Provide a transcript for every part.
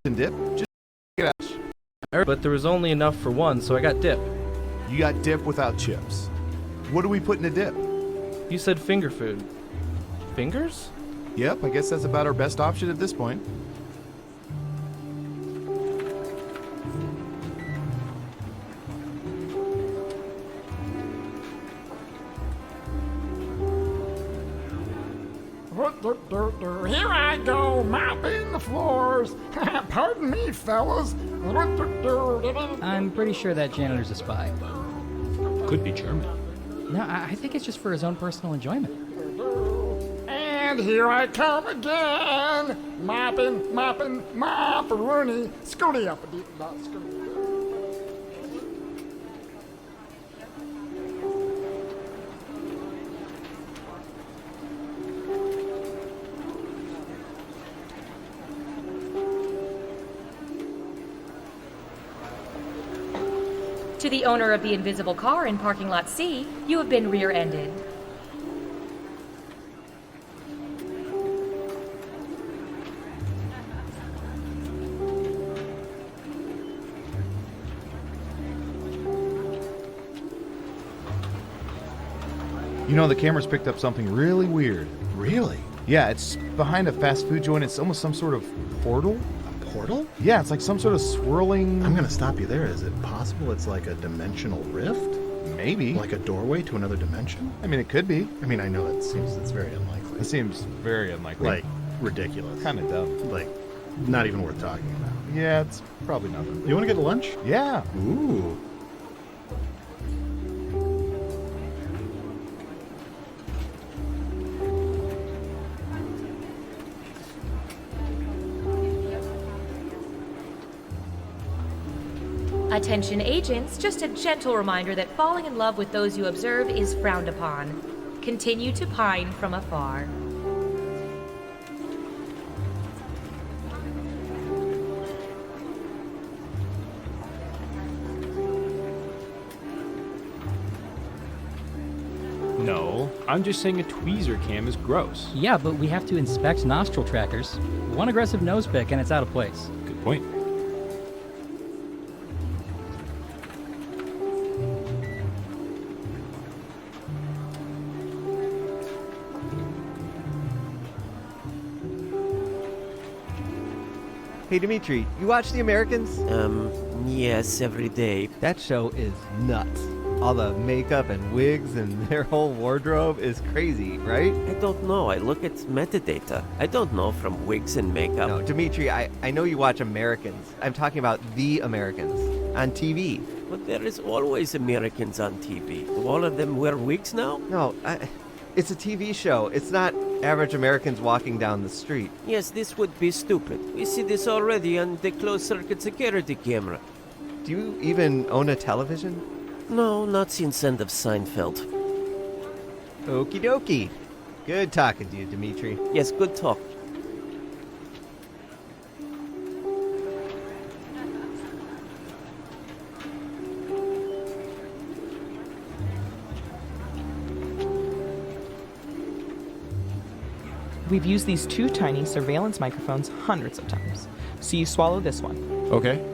and dip? Just get out. But there was only enough for one, so I got dip. You got dip without chips. What do we put in a dip? You said finger food. Fingers? Yep, I guess that's about our best option at this point. Here I go, mopping the floors. Pardon me, fellas. I'm pretty sure that janitor's a spy. Could be German. No, I think it's just for his own personal enjoyment. And here I come again. Mopping, mop-a-rooney. Scooty up a deep scooty. To the owner of the invisible car in parking lot C, you have been rear-ended. You know, the camera's picked up something really weird. Really? Yeah, it's behind a fast food joint. It's almost some sort of portal. A portal? Yeah, it's like some sort of swirling... I'm gonna stop you there. Is it possible it's like a dimensional rift? Maybe. Like a doorway to another dimension? I mean, it could be. I mean, I know it's very unlikely. It seems very unlikely. Like, ridiculous. Kind of dumb. Like, not even worth talking about. Yeah, it's probably nothing. You wanna get lunch? Yeah. Ooh. Attention agents, just a gentle reminder that falling in love with those you observe is frowned upon. Continue to pine from afar. No, I'm just saying a tweezer cam is gross. Yeah, but we have to inspect nostril trackers. One aggressive nose pick and it's out of place. Good point. Hey, Dimitri, you watch The Americans? Yes, every day. That show is nuts. All the makeup and wigs and their whole wardrobe is crazy, right? I don't know. I look at metadata. I don't know from wigs and makeup. No, Dimitri, I know you watch Americans. I'm talking about The Americans on TV. But there is always Americans on TV. Do all of them wear wigs now? No, it's a TV show. It's not average Americans walking down the street. Yes, this would be stupid. We see this already on the closed-circuit security camera. Do you even own a television? No, not since end of Seinfeld. Okie dokie. Good talking to you, Dimitri. Yes, good talk. We've used these two tiny surveillance microphones hundreds of times. So you swallow this one. Okay.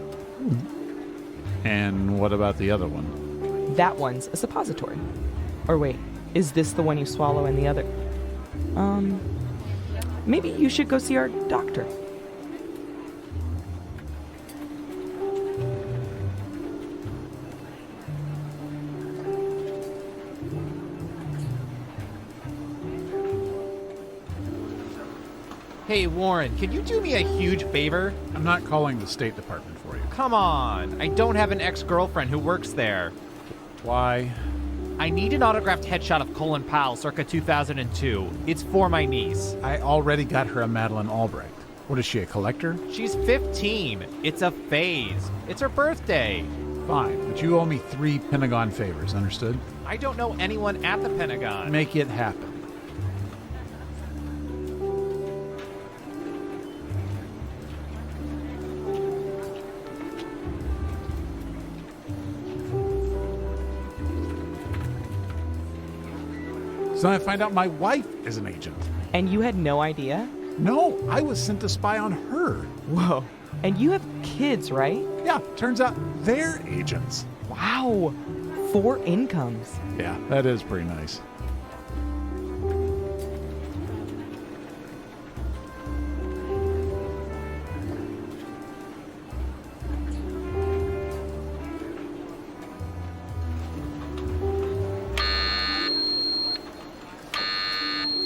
And what about the other one? That one's a suppository. Or wait, is this the one you swallow and the other? Maybe you should go see our doctor. Hey, Warren, can you do me a huge favor? I'm not calling the State Department for you. Come on. I don't have an ex-girlfriend who works there. Why? I need an autographed headshot of Colin Powell circa 2002. It's for my niece. I already got her a Madeleine Albright. What is she, a collector? She's 15. It's a phase. It's her birthday. Fine, but you owe me 3 Pentagon favors, understood? I don't know anyone at the Pentagon. Make it happen. So I find out my wife is an agent. And you had no idea? No, I was sent to spy on her. Whoa, And you have kids, right? Yeah, turns out they're agents. Wow. 4 incomes. Yeah, that is pretty nice.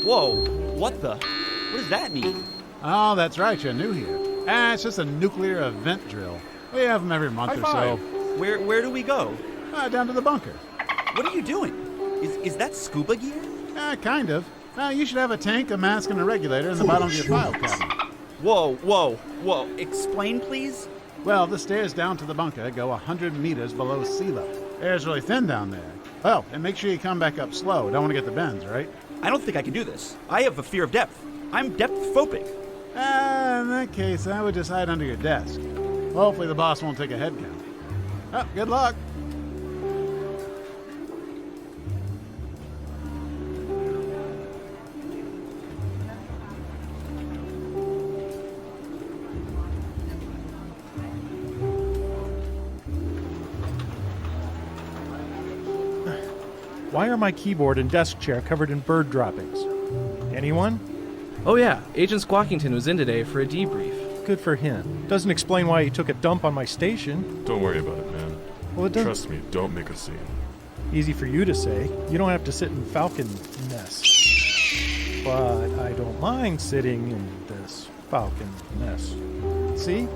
Whoa, what does that mean? Oh, that's right, you're new here. It's just a nuclear event drill. We have them every month or so. Where do we go? Down to the bunker. What are you doing? Is that scuba gear? Kind of. You should have a tank, a mask, and a regulator in the bottom of your file cabinet. Whoa. Explain, please? Well, the stairs down to the bunker go 100 meters below sea level. Air's really thin down there. Oh, and make sure you come back up slow. Don't want to get the bends, right? I don't think I can do this. I have a fear of depth. I'm depth-phobic. In that case, I would just hide under your desk. Hopefully the boss won't take a head count. Oh, good luck. Why are my keyboard and desk chair covered in bird droppings? Anyone? Oh yeah, Agent Squawkington was in today for a debrief. Good for him. Doesn't explain why he took a dump on my station. Don't worry about it, man. Well, it doesn't. Trust me, don't make a scene. Easy for you to say. You don't have to sit in Falcon nest. But I don't mind sitting in this Falcon nest. See?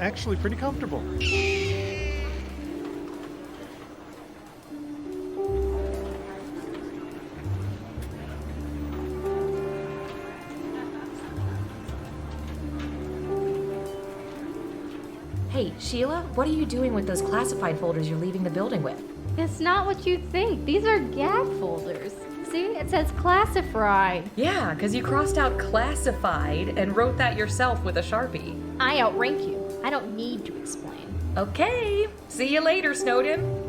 Actually pretty comfortable. Hey, Sheila, what are you doing with those classified folders you're leaving the building with? It's not what you'd think. These are gag folders. See, it says classified. Yeah, because you crossed out classified and wrote that yourself with a Sharpie. I outrank you. I don't need to explain. Okay. See you later, Snowden.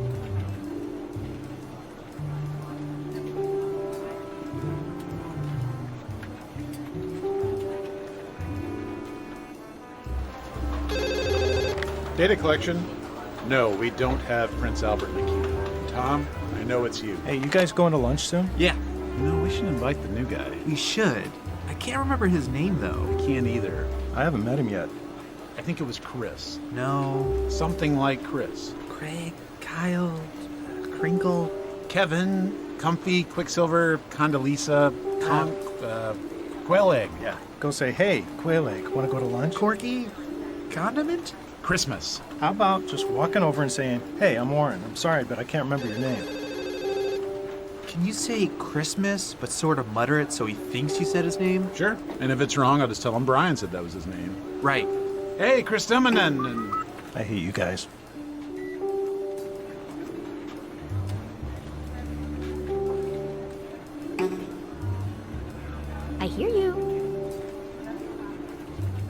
Data collection? No, we don't have Prince Albert in the queue. Tom, I know it's you. Hey, you guys going to lunch soon? Yeah. No, we should invite the new guy. We should. I can't remember his name, though. I can't either. I haven't met him yet. I think it was Chris. No. Something like Chris. Craig, Kyle, Crinkle. Kevin, Comfy, Quicksilver, Condoleezza, Quail Egg. Yeah. Go say, hey, Quail Egg, want to go to lunch? Corky, Condiment? Christmas. How about just walking over and saying, hey, I'm Warren. I'm sorry, but I can't remember your name. Can you say Christmas, but sort of mutter it so he thinks you said his name? Sure. And if it's wrong, I'll just tell him Brian said that was his name. Right. Hey, Chris Timonen. I hate you guys. I hear you.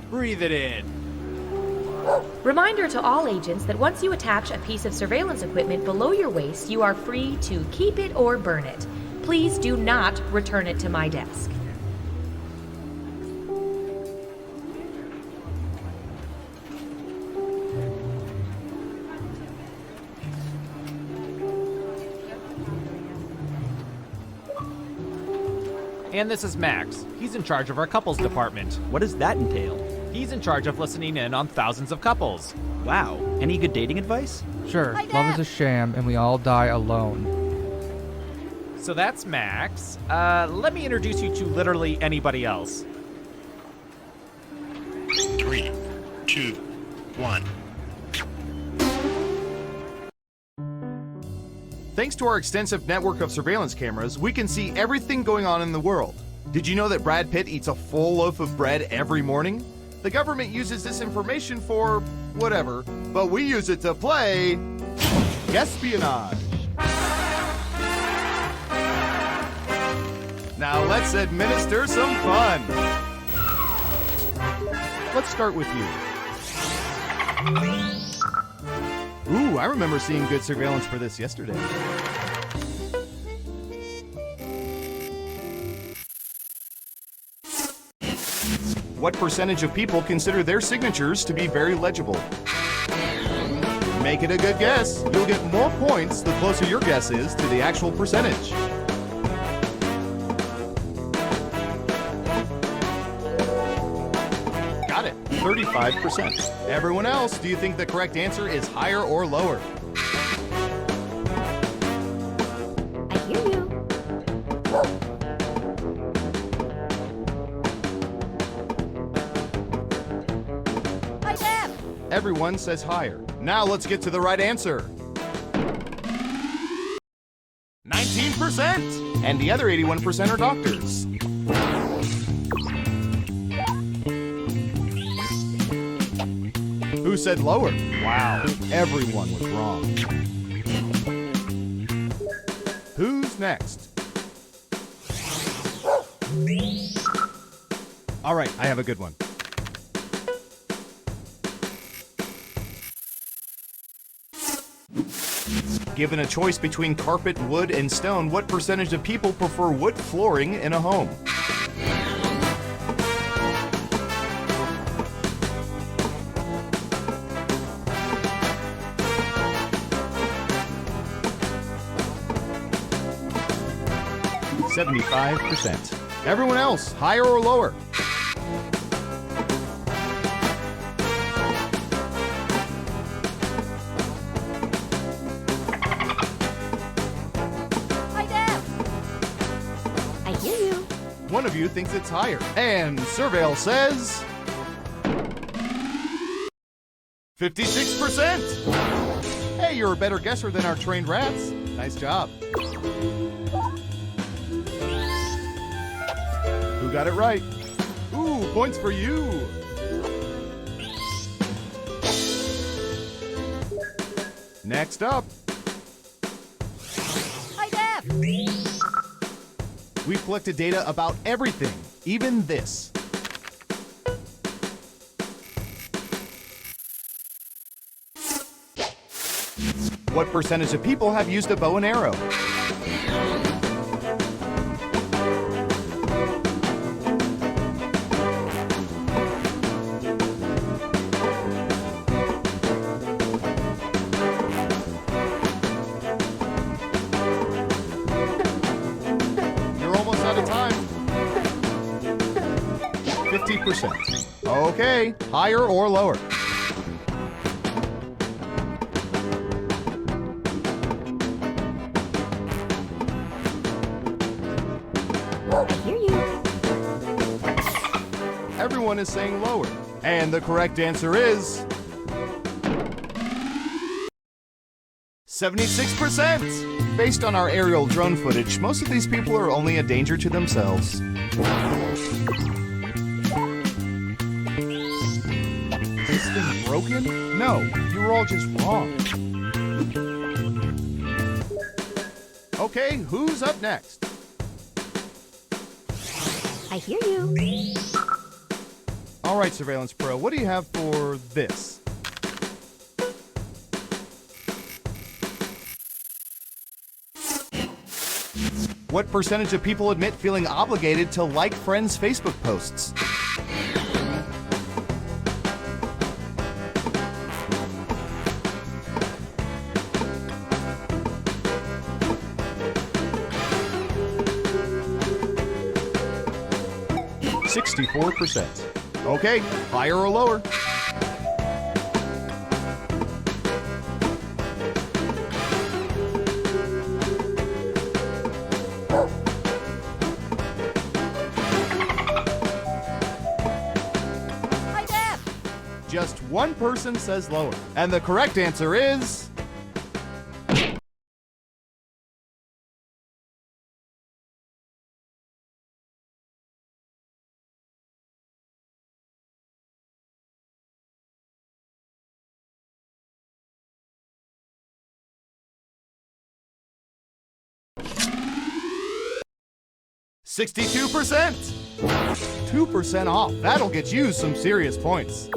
Breathe it in. Reminder to all agents that once you attach a piece of surveillance equipment below your waist, you are free to keep it or burn it. Please do not return it to my desk. And this is Max. He's in charge of our couples department. What does that entail? He's in charge of listening in on thousands of couples. Wow. Any good dating advice? Sure, love is a sham and we all die alone. So that's Max. Let me introduce you to literally anybody else. 3, 2, 1. Thanks to our extensive network of surveillance cameras, we can see everything going on in the world. Did you know that Brad Pitt eats a full loaf of bread every morning? The government uses this information for whatever, but we use it to play espionage. Now let's administer some fun. Let's start with you. Ooh, I remember seeing good surveillance for this yesterday. What percentage of people consider their signatures to be very legible? Make it a good guess. You'll get more points the closer your guess is to the actual percentage. Got it, 35%. Everyone else, do you think the correct answer is higher or lower? I hear you. Hi, Dad. Everyone says higher. Now let's get to the right answer. 19%! And the other 81% are doctors. Who said lower? Wow, everyone was wrong. Who's next? All right, I have a good one. Given a choice between carpet, wood, and stone, what percentage of people prefer wood flooring in a home? %. Everyone else, higher or lower? One of you thinks it's higher. And Surveil says 56%. Hey, you're a better guesser than our trained rats. Nice job. Who got it right? Ooh, points for you. Next up. Hi, Dad. We've collected data about everything, even this. What percentage of people have used a bow and arrow? Time. 50%. Okay, higher or lower? I hear you. Everyone is saying lower. And the correct answer is 76%. Based on our aerial drone footage, most of these people are only a danger to themselves. Is this thing broken? No, you were all just wrong. Okay, who's up next? I hear you. All right, Surveillance Pro, what do you have for this? What percentage of people admit feeling obligated to like friends' Facebook posts? %. Okay, higher or lower? Just one person says lower. And the correct answer is 62%. 2% off. That'll get you some serious points.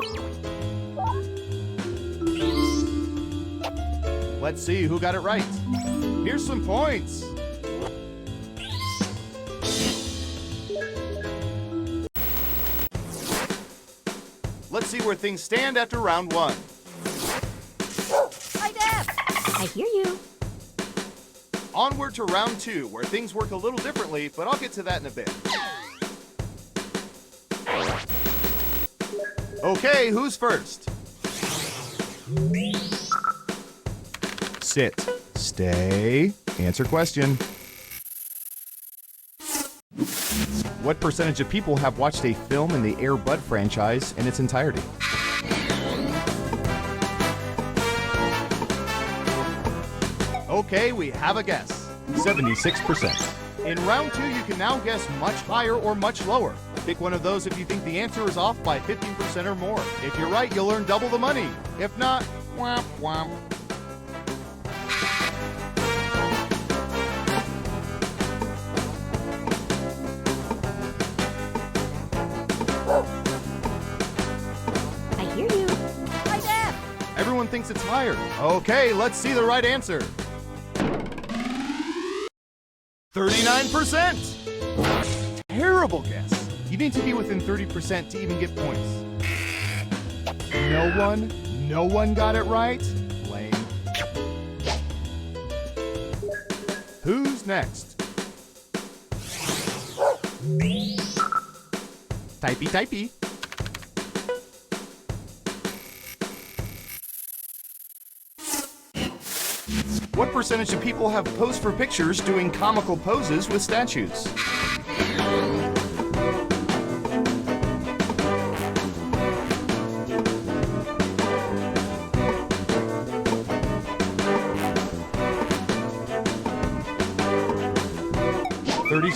Let's see who got it right. Here's some points. see where things stand after round 1. Hi, Deb. I hear you. Onward to round 2, where things work a little differently, but I'll get to that in a bit. Okay, who's first? Sit. Stay. Answer question. What percentage of people have watched a film in the Air Bud franchise in its entirety? Okay, we have a guess. 76%. In round 2, you can now guess much higher or much lower. Pick one of those if you think the answer is off by 15% or more. If you're right, you'll earn double the money. If not, womp womp. I hear you. Hi, Deb. Everyone thinks it's higher. Okay, let's see the right answer. 39%! Terrible guess. You need to be within 30% to even get points. No one got it right? Lame. Who's next? Typey. What percentage of people have posed for pictures doing comical poses with statues?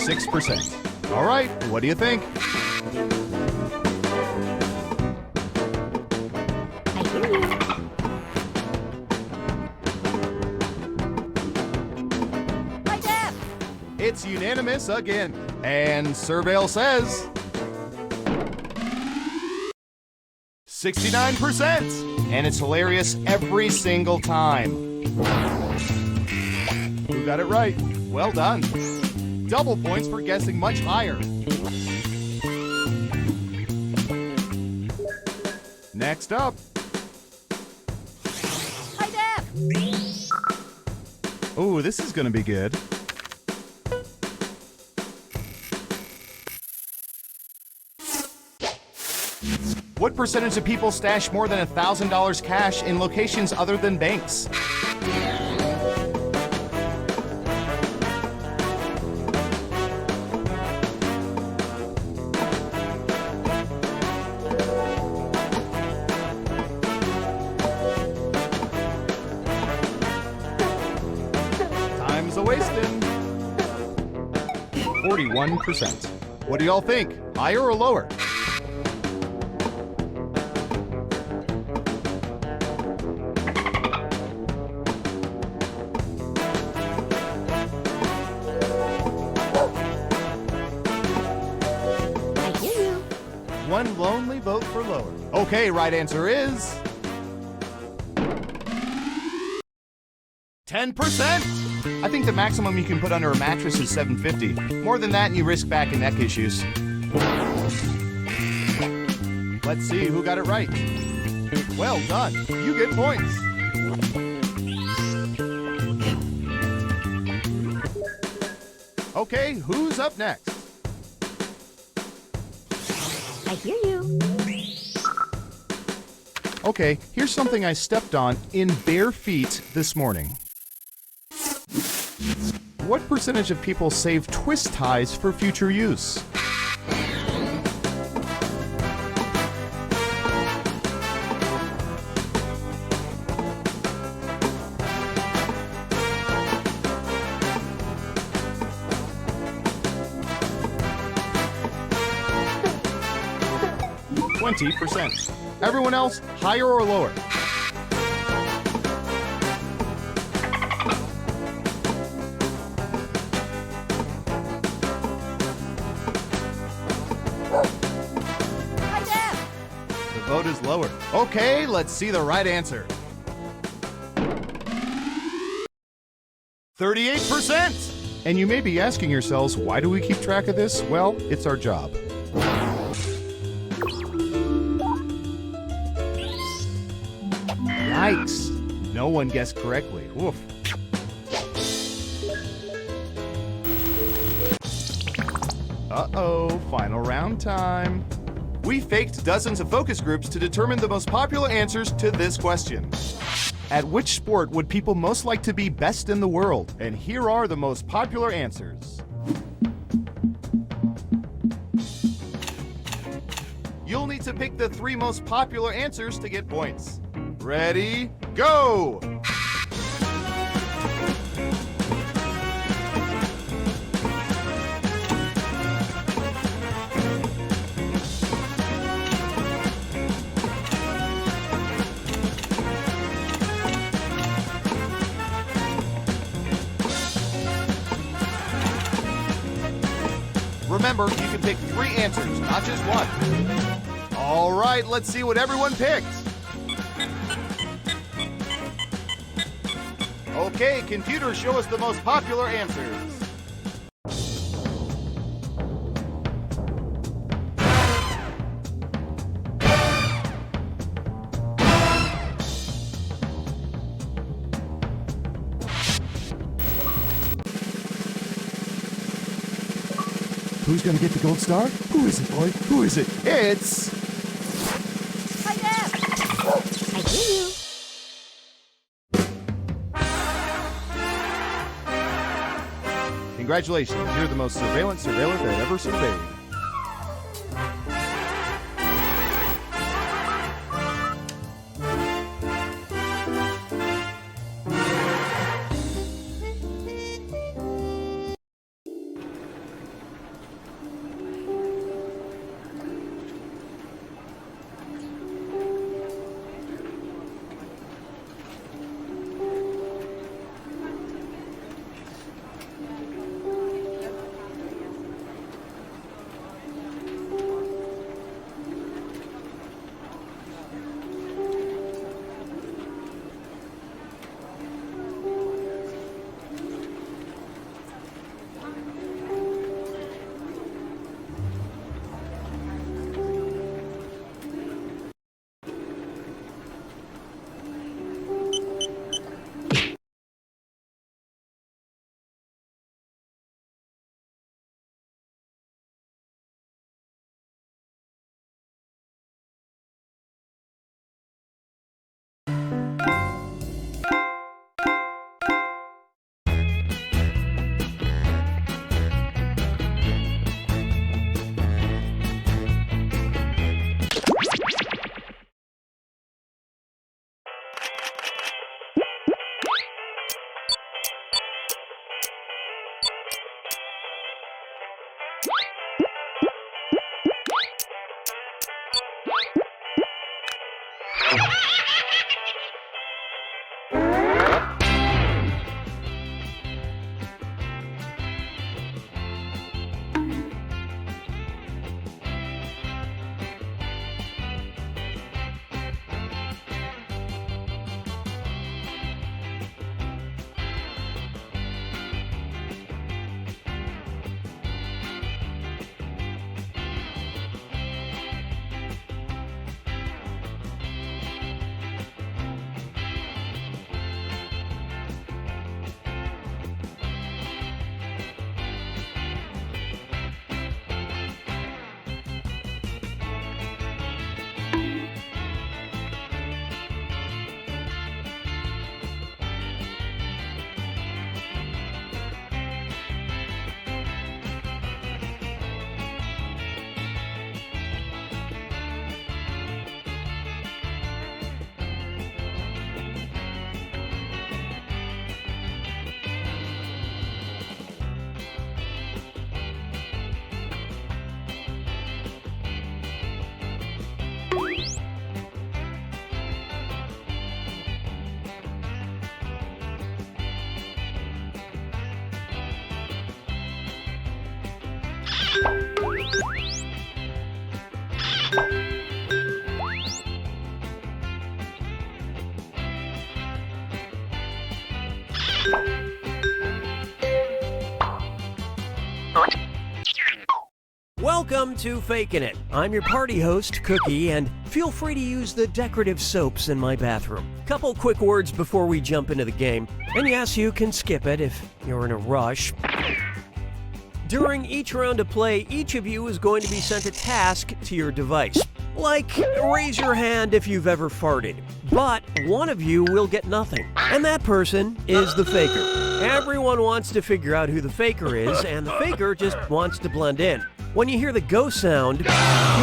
%. All right, what do you think? I hear you. Hi, Deb. It's unanimous again. And Surveil says 69%. And it's hilarious every single time. Who got it right? Well done. Double points for guessing much higher. Next up. Hi, Deb. Oh, this is going to be good. What percentage of people stash more than $1,000 cash in locations other than banks? Time's a-wasting. 41%. What do y'all think? Higher or lower? One lonely vote for lower. Okay, right answer is 10%. I think the maximum you can put under a mattress is $750. More than that and you risk back and neck issues. Let's see who got it right. Well done. You get points. Okay, who's up next? I hear you. Okay, here's something I stepped on in bare feet this morning. What percentage of people save twist ties for future use? %. Everyone else, higher or lower? Hi, Deb. The vote is lower. Okay, let's see the right answer. 38%. And you may be asking yourselves, why do we keep track of this? Well, it's our job. Yikes. No one guessed correctly. Oof. Uh-oh, final round time. We faked dozens of focus groups to determine the most popular answers to this question. At which sport would people most like to be best in the world? And here are the most popular answers. You'll need to pick the 3 most popular answers to get points. Ready, go! Remember, you can pick 3 answers, not just one. All right, let's see what everyone picked. Okay, computer, show us the most popular answers. Who's gonna get the gold star? Who is it, boy? Who is it? It's... Hi, Dad! I hear you. Congratulations, you're the most surveillance surveillant that ever surveyed. Welcome to Fakin' It. I'm your party host, Cookie, and feel free to use the decorative soaps in my bathroom. Couple quick words before we jump into the game. And yes, you can skip it if you're in a rush. During each round of play, each of you is going to be sent a task to your device. Like, raise your hand if you've ever farted. But one of you will get nothing. And that person is the faker. Everyone wants to figure out who the faker is, and the faker just wants to blend in. When you hear the go sound, you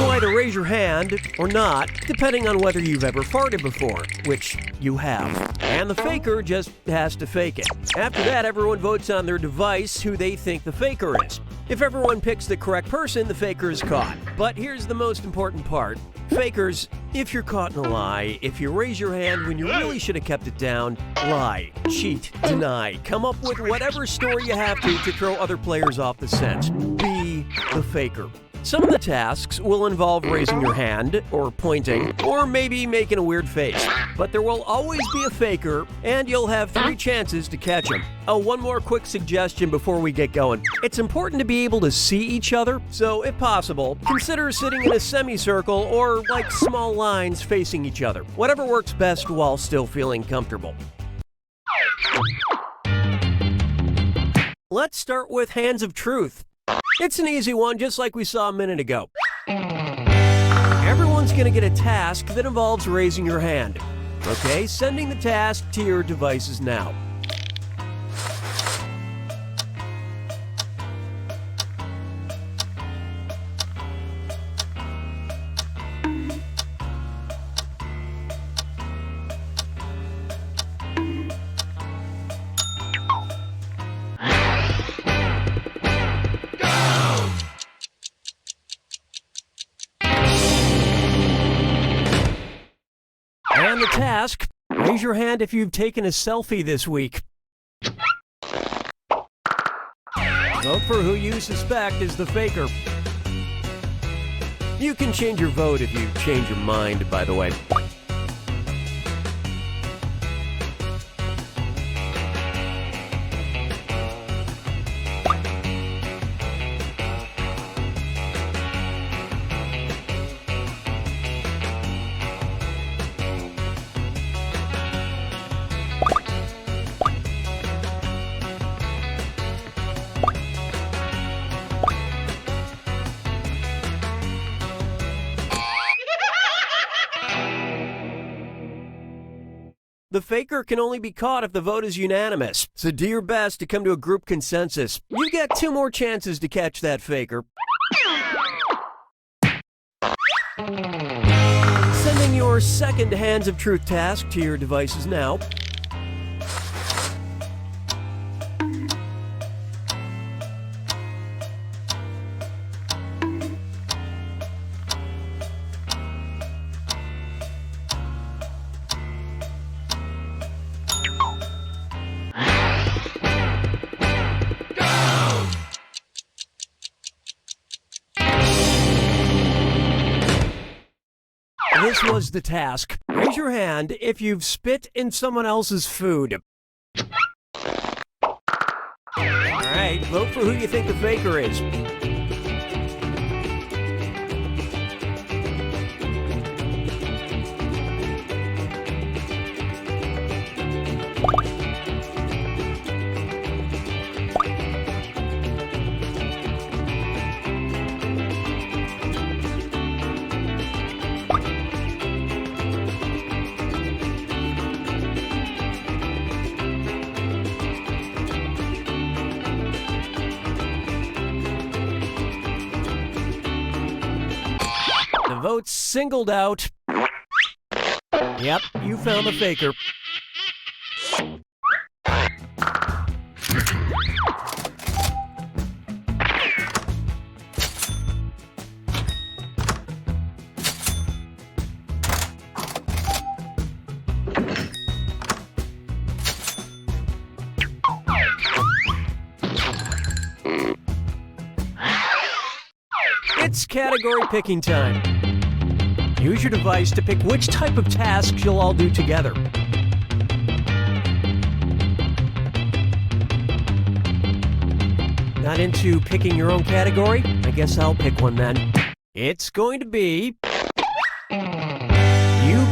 either raise your hand or not, depending on whether you've ever farted before, which you have. And the faker just has to fake it. After that, everyone votes on their device who they think the faker is. If everyone picks the correct person, the faker is caught. But here's the most important part. Fakers, if you're caught in a lie, if you raise your hand when you really should have kept it down, lie, cheat, deny, come up with whatever story you have to throw other players off the scent. Be the faker. Some of the tasks will involve raising your hand, or pointing, or maybe making a weird face. But there will always be a faker, and you'll have 3 chances to catch him. Oh, one more quick suggestion before we get going. It's important to be able to see each other, so if possible, consider sitting in a semicircle or like small lines facing each other. Whatever works best while still feeling comfortable. Let's start with Hands of Truth. It's an easy one, just like we saw a minute ago. Everyone's going to get a task that involves raising your hand. Okay, sending the task to your devices now. And the task, raise your hand if you've taken a selfie this week. Vote for who you suspect is the faker. You can change your vote if you change your mind, by the way. The faker can only be caught if the vote is unanimous, so do your best to come to a group consensus. You get 2 more chances to catch that faker. Sending your second Hands of Truth task to your devices now. This was the task. Raise your hand if you've spit in someone else's food. Alright, vote for who you think the faker is. The vote's singled out. Yep, you found the faker. It's category picking time. Use your device to pick which type of tasks you'll all do together. Not into picking your own category? I guess I'll pick one then. It's going to be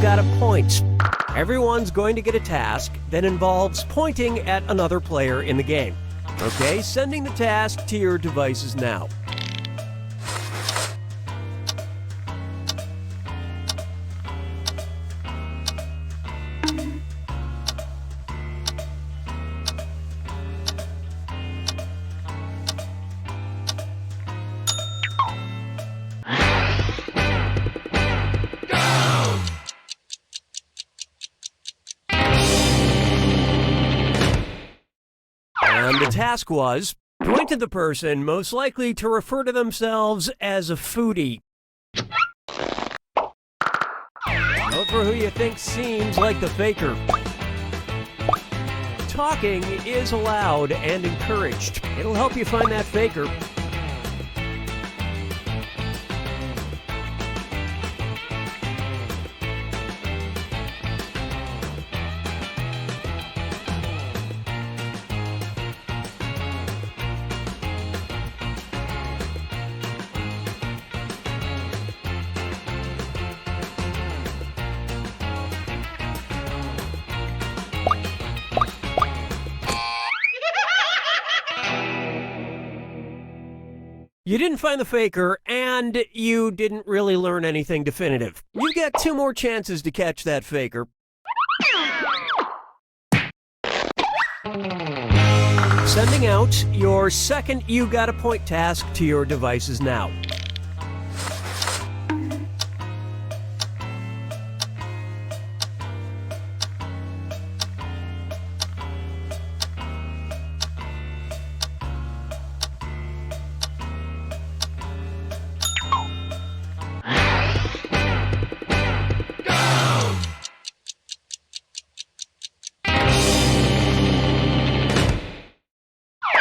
got a point. Everyone's going to get a task that involves pointing at another player in the game. Okay, sending the task to your devices now. And the task was, point at the person most likely to refer to themselves as a foodie. Vote for who you think seems like the faker. Talking is allowed and encouraged. It'll help you find that faker. You didn't find the faker, and you didn't really learn anything definitive. You've got 2 more chances to catch that faker. Sending out your second You Got a Point task to your devices now.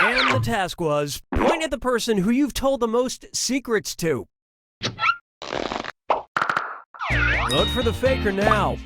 And the task was, point at the person who you've told the most secrets to. Vote for the faker now.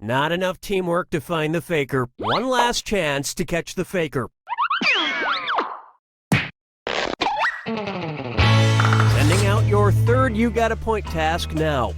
Not enough teamwork to find the faker. One last chance to catch the faker. Sending out your third You Got a Point task now.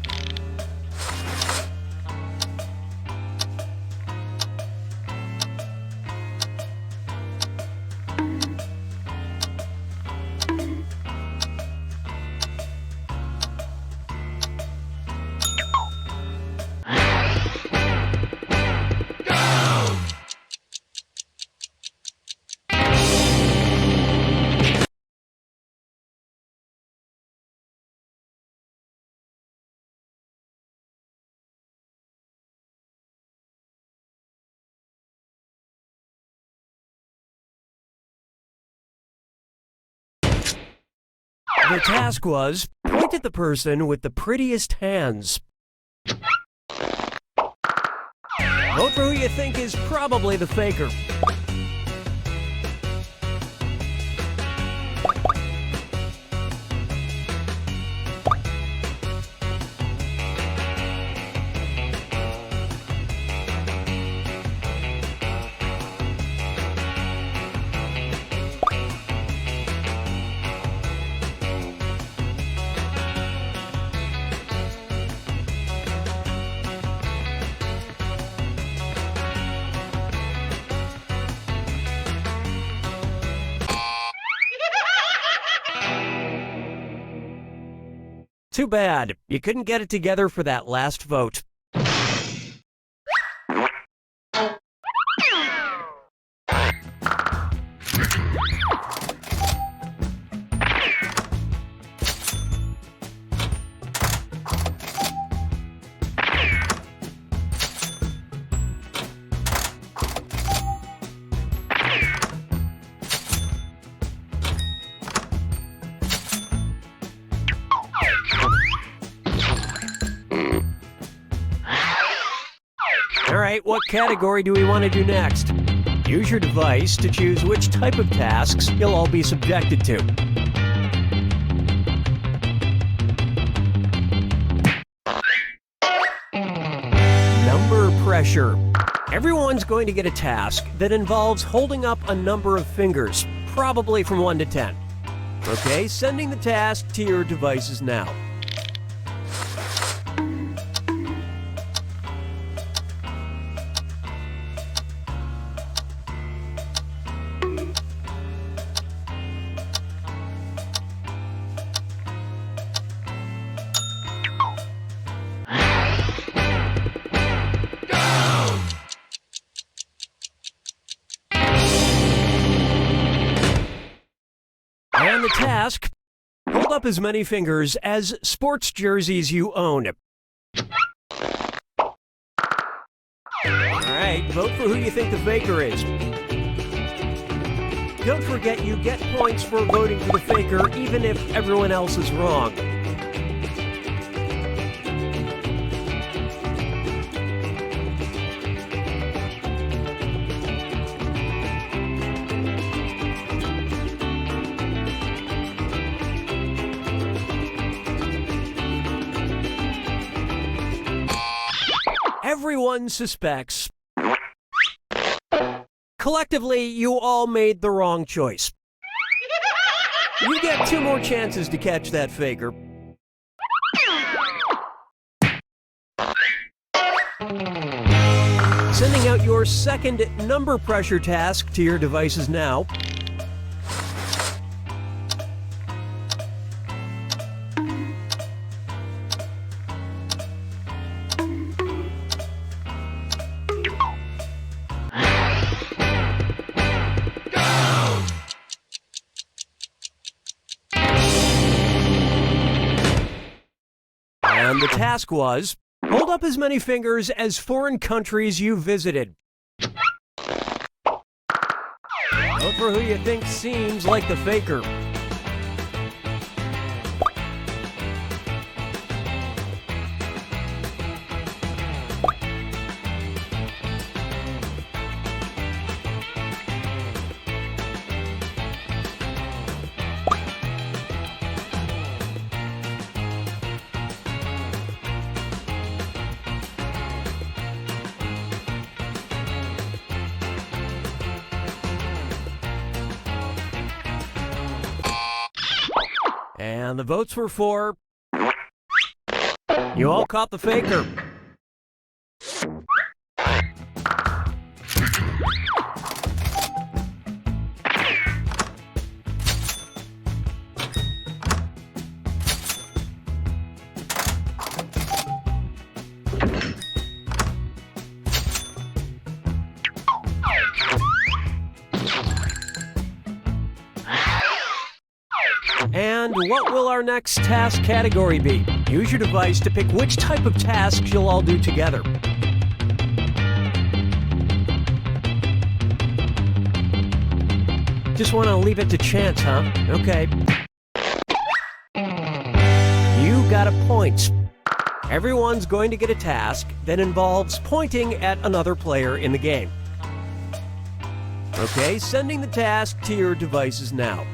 The task was, point at the person with the prettiest hands. Vote for who you think is probably the faker. Too bad. You couldn't get it together for that last vote. right, what category do we want to do next? Use your device to choose which type of tasks you'll all be subjected to. Number pressure. Everyone's going to get a task that involves holding up a number of fingers, probably from 1 to 10. Okay, sending the task to your devices now. And the task, hold up as many fingers as sports jerseys you own. All right, vote for who you think the faker is. Don't forget you get points for voting for the faker even if everyone else is wrong. Everyone suspects. Collectively, you all made the wrong choice. You get 2 more chances to catch that faker. Sending out your second number pressure task to your devices now. And the task was, hold up as many fingers as foreign countries you visited. Vote for who you think seems like the faker. And the votes were for... You all caught the faker. And what will our next task category be? Use your device to pick which type of tasks you'll all do together. Just want to leave it to chance, huh? Okay. You got a point. Everyone's going to get a task that involves pointing at another player in the game. Okay, sending the task to your devices now.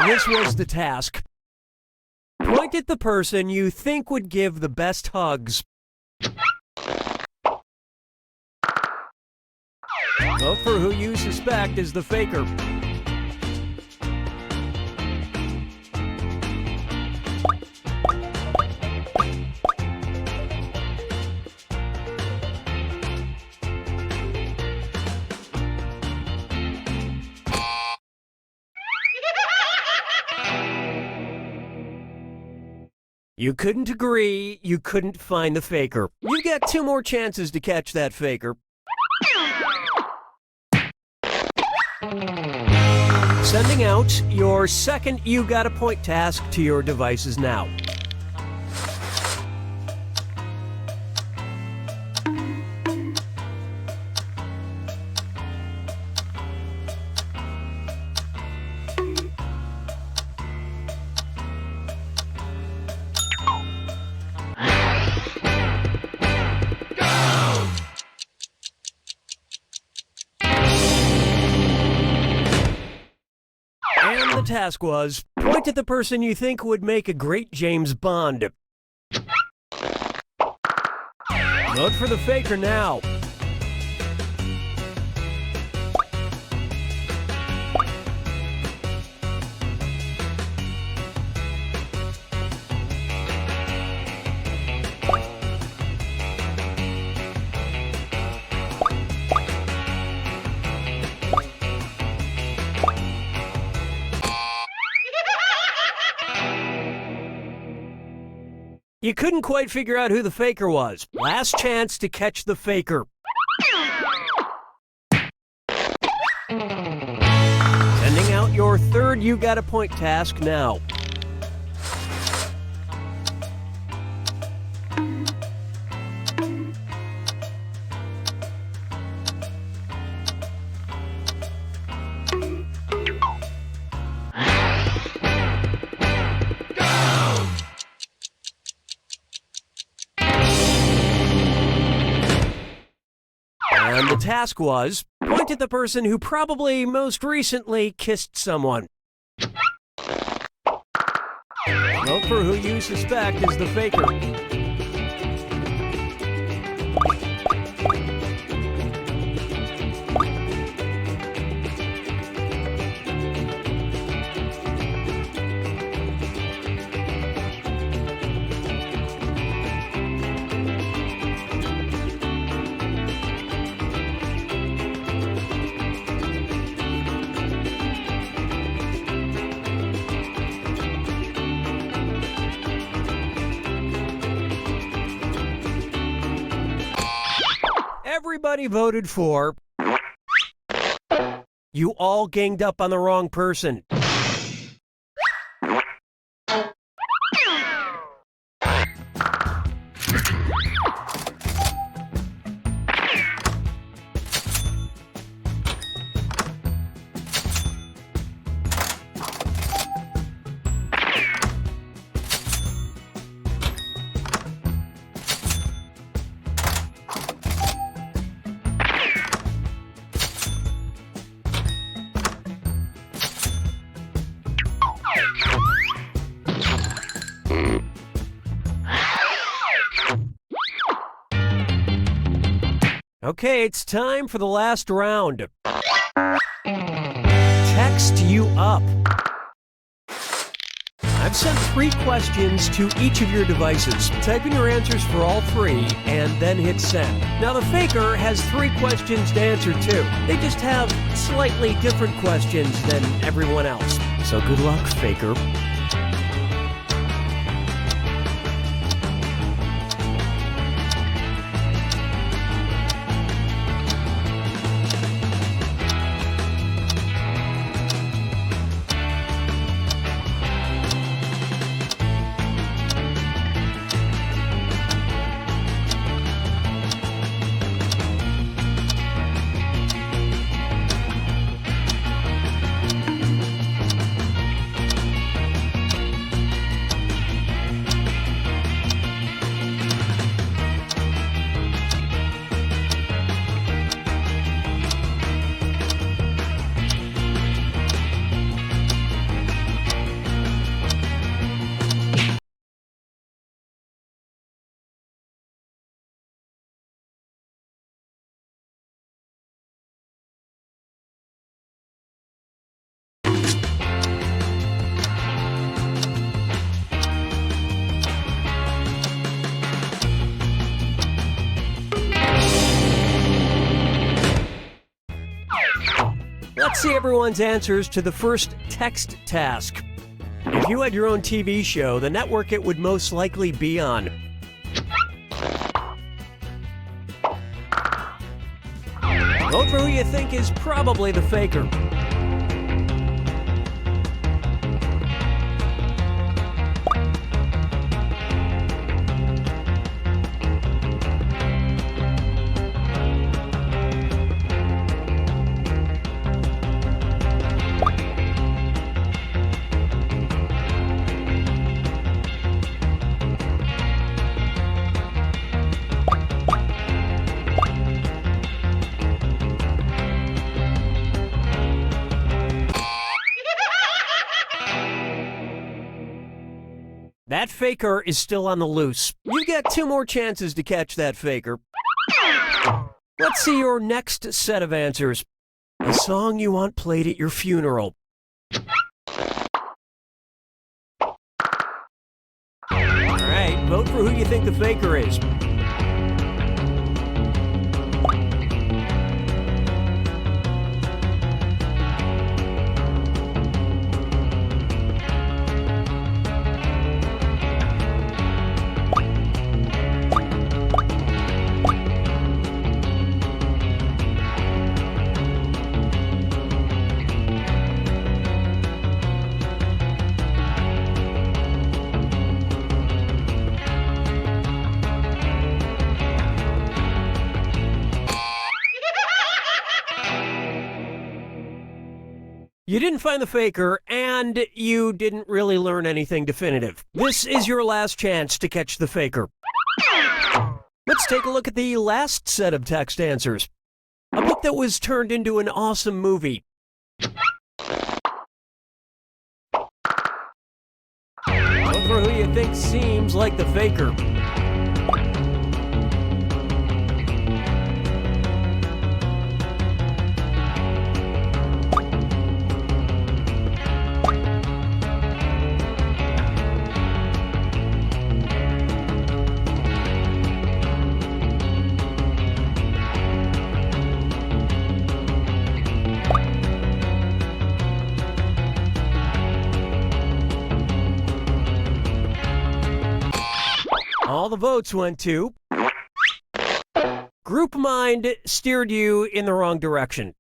This was the task. Point at the person you think would give the best hugs. Vote for who you suspect is the faker. You couldn't agree, you couldn't find the faker. You get 2 more chances to catch that faker. Sending out your second You Got a Point task to your devices now. And the task was, point at the person you think would make a great James Bond. Vote for the faker now. You couldn't quite figure out who the faker was. Last chance to catch the faker. Sending out your third You Got a Point task now. And the task was, point at the person who probably most recently kissed someone. Vote for who you suspect is the faker. Everybody voted for. You all ganged up on the wrong person. Okay, it's time for the last round. Text you up. I've sent 3 questions to each of your devices. Type in your answers for all 3 and then hit send. Now the faker has 3 questions to answer too. They just have slightly different questions than everyone else. So good luck, faker. Let's see everyone's answers to the first text task. If you had your own TV show, the network it would most likely be on. Vote for who you think is probably the faker. That faker is still on the loose. You've got 2 more chances to catch that faker. Let's see your next set of answers. A song you want played at your funeral. All right, vote for who you think the faker is. You didn't find the faker, and you didn't really learn anything definitive. This is your last chance to catch the faker. Let's take a look at the last set of text answers. A book that was turned into an awesome movie. Vote for who you think seems like the faker. All the votes went to... Group Mind steered you in the wrong direction.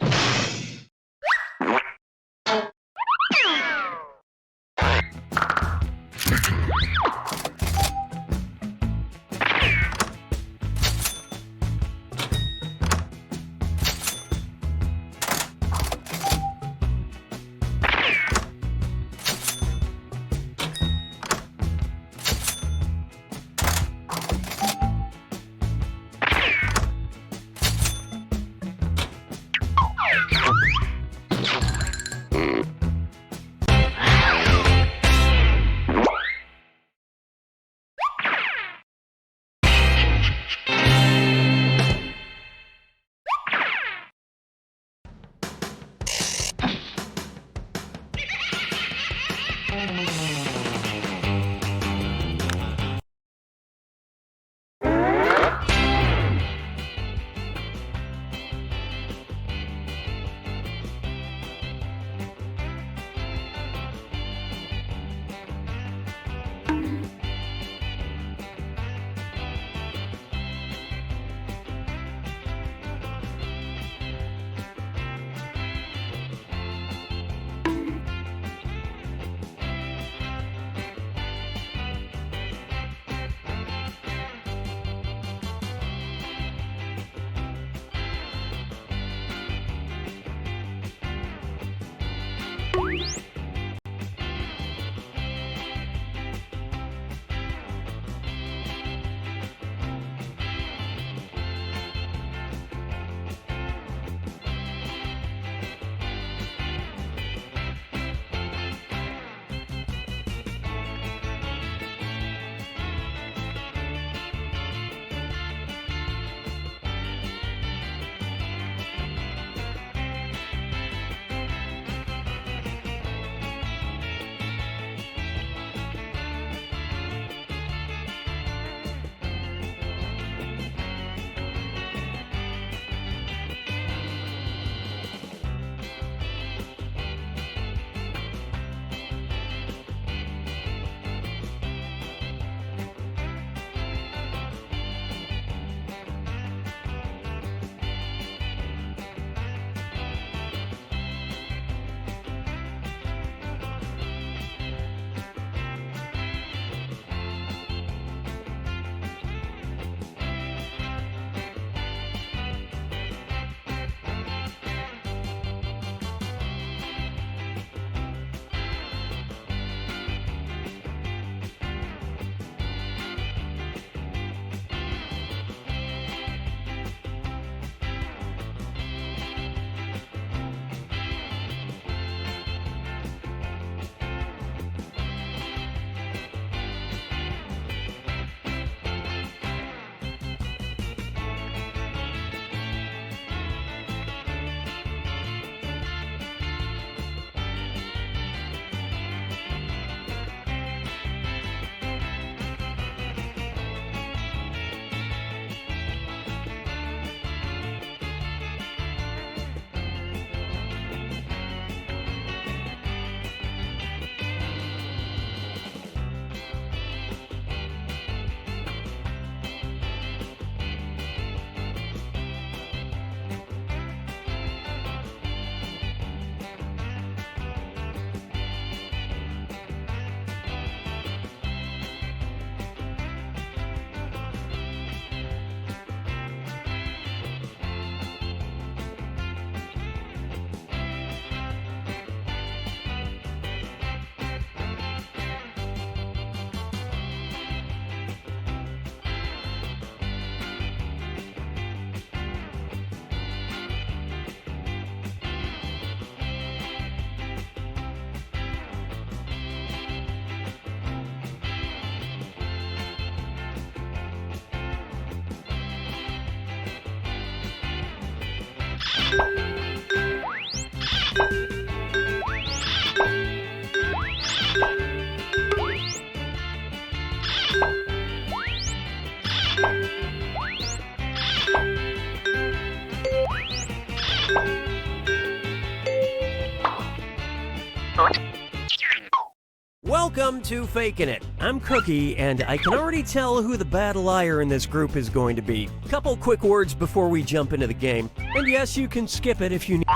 Welcome to Faking It. I'm Cookie, and I can already tell who the bad liar in this group is going to be. Couple quick words before we jump into the game. And yes, you can skip it if you need.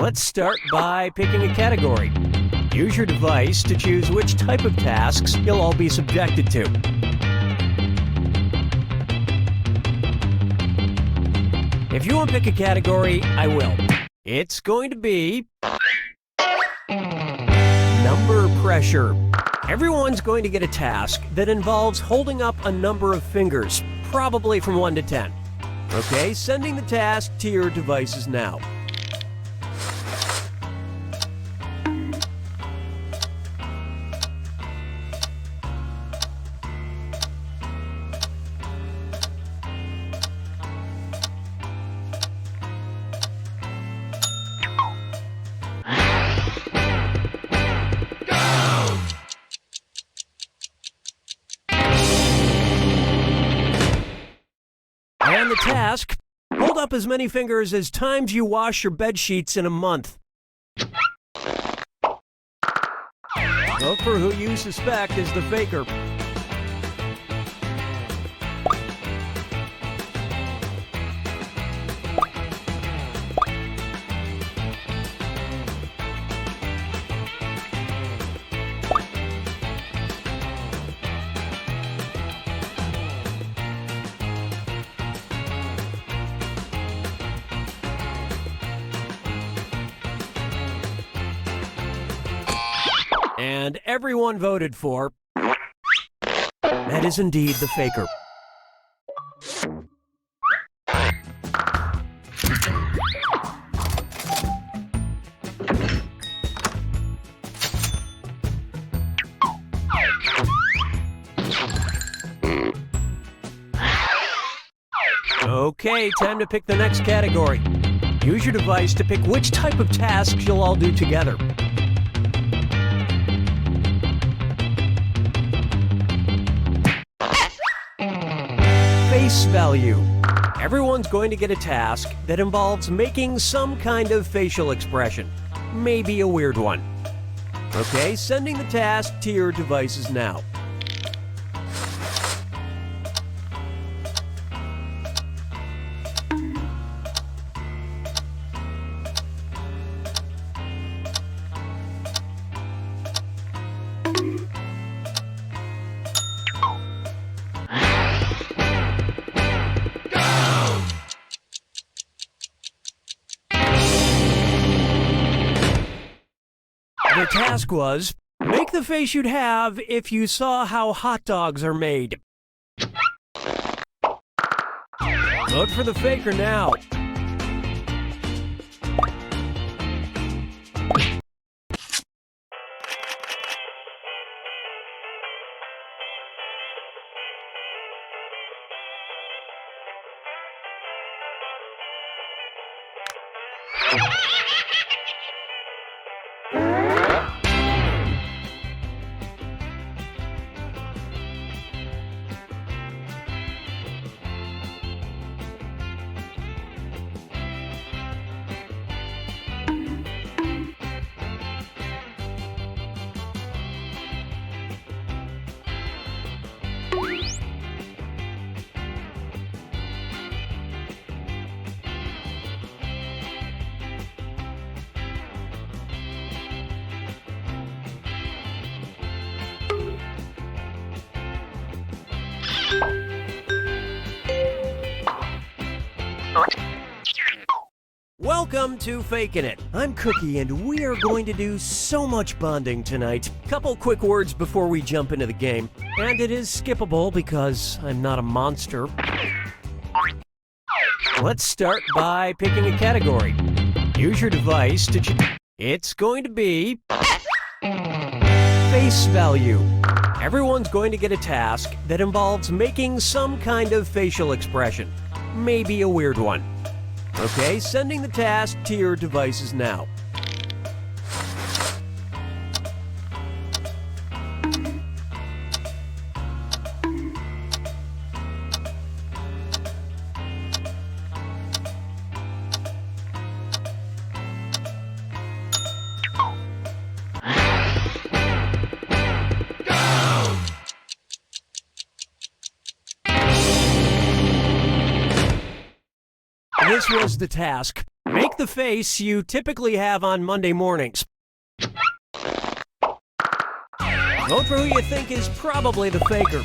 Let's start by picking a category. Use your device to choose which type of tasks you'll all be subjected to. If you want to pick a category, I will. It's going to be number pressure. Everyone's going to get a task that involves holding up a number of fingers, probably from 1 to 10. Okay, sending the task to your devices now. And the task, hold up as many fingers as times you wash your bed sheets in a month. Vote for who you suspect is the faker. And everyone voted for. That is indeed the faker. Okay, time to pick the next category. Use your device to pick which type of tasks you'll all do together. Face value. Everyone's going to get a task that involves making some kind of facial expression. Maybe a weird one. Okay, sending the task to your devices now. The task was, make the face you'd have if you saw how hot dogs are made. Vote for the faker now. Welcome to Faking It. I'm Cookie, and we are going to do so much bonding tonight. Couple quick words before we jump into the game. And it is skippable because I'm not a monster. Let's start by picking a category. Use your device to It's going to be face value. Everyone's going to get a task that involves making some kind of facial expression. Maybe a weird one. Okay, sending the task to your devices now. This was the task. Make the face you typically have on Monday mornings. Vote for who you think is probably the faker.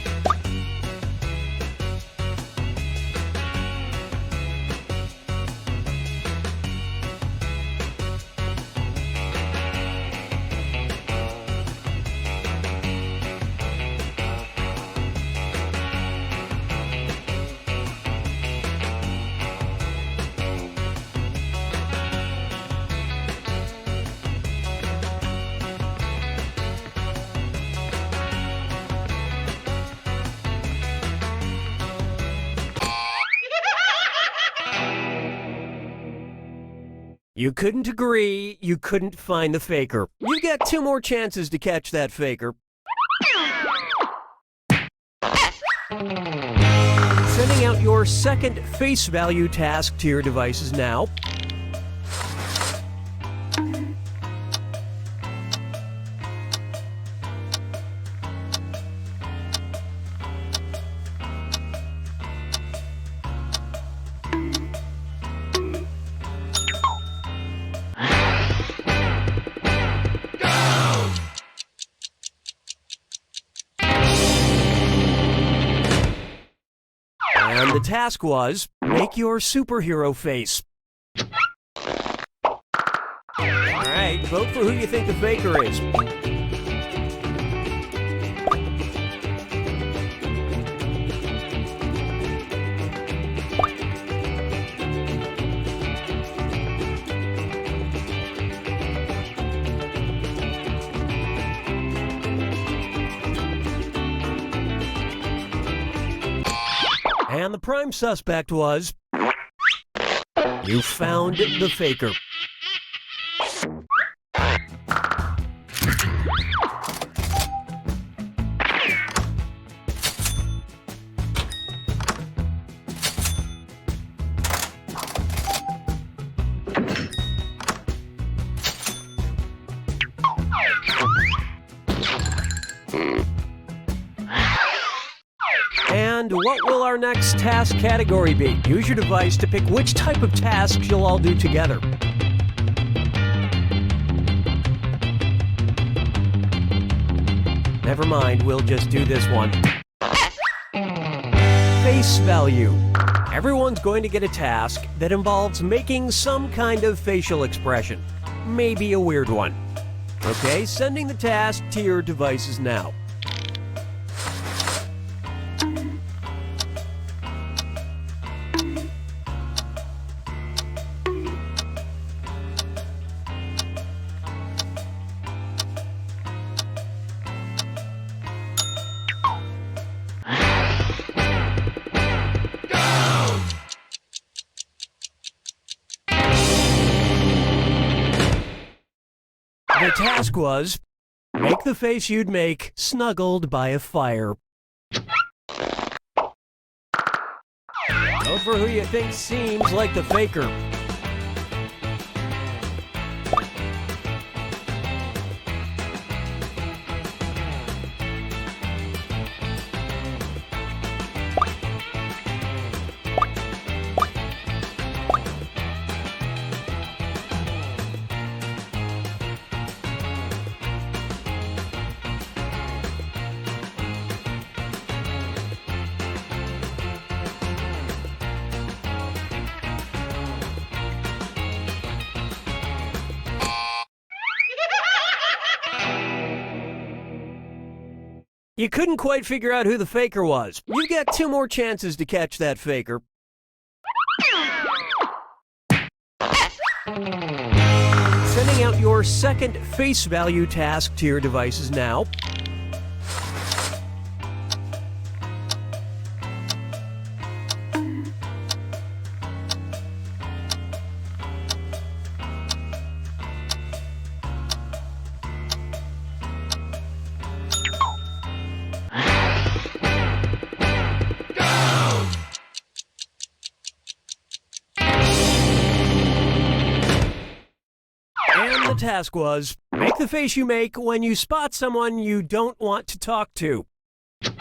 You couldn't agree, you couldn't find the faker. You get 2 more chances to catch that faker. Sending out your second face value task to your devices now. And the task was, make your superhero face. Alright, vote for who you think the faker is. And the prime suspect was... You found the faker. And what will our next task category be? Use your device to pick which type of tasks you'll all do together. Never mind, we'll just do this one. Face value. Everyone's going to get a task that involves making some kind of facial expression. Maybe a weird one. Okay, sending the task to your devices now. The task was, make the face you'd make snuggled by a fire. Vote for who you think seems like the faker. You couldn't quite figure out who the faker was. You get 2 more chances to catch that faker. Sending out your second face value task to your devices now. And the task was, make the face you make when you spot someone you don't want to talk to. Vote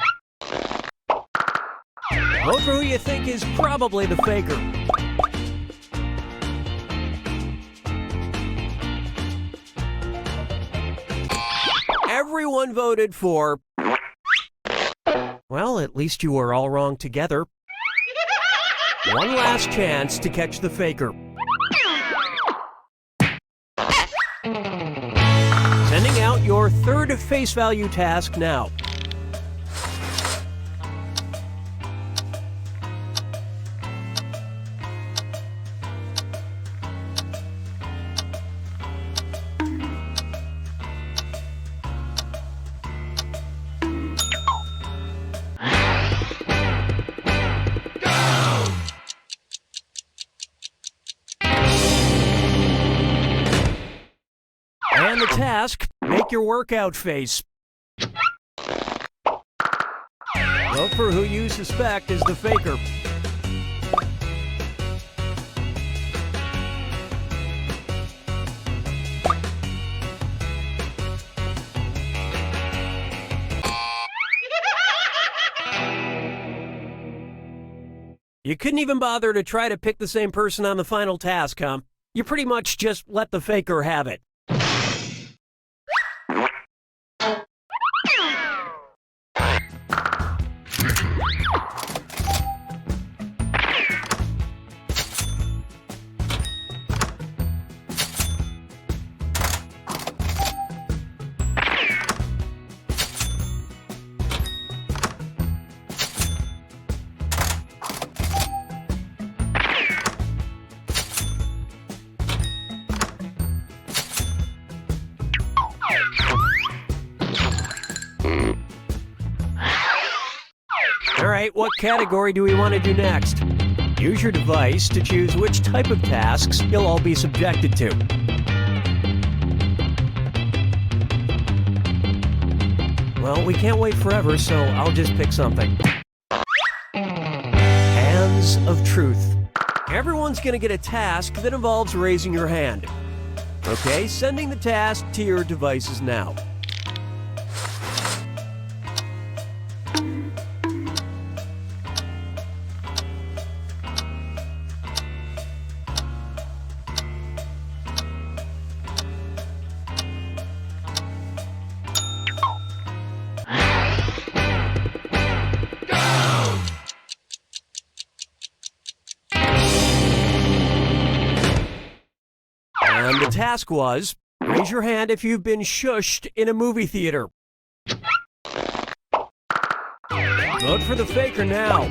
for who you think is probably the faker. everyone voted for... Well, at least you were all wrong together. One last chance to catch the faker. Sending out your third face value task now. And the task, make your workout face. Vote for who you suspect is the faker. You couldn't even bother to try to pick the same person on the final task, huh? You pretty much just let the faker have it. All right, what category do we want to do next? Use your device to choose which type of tasks you'll all be subjected to. Well, we can't wait forever, so I'll just pick something. Hands of Truth. Everyone's going to get a task that involves raising your hand. Okay, sending the task to your devices now. And the task was, raise your hand if you've been shushed in a movie theater. Vote for the faker now.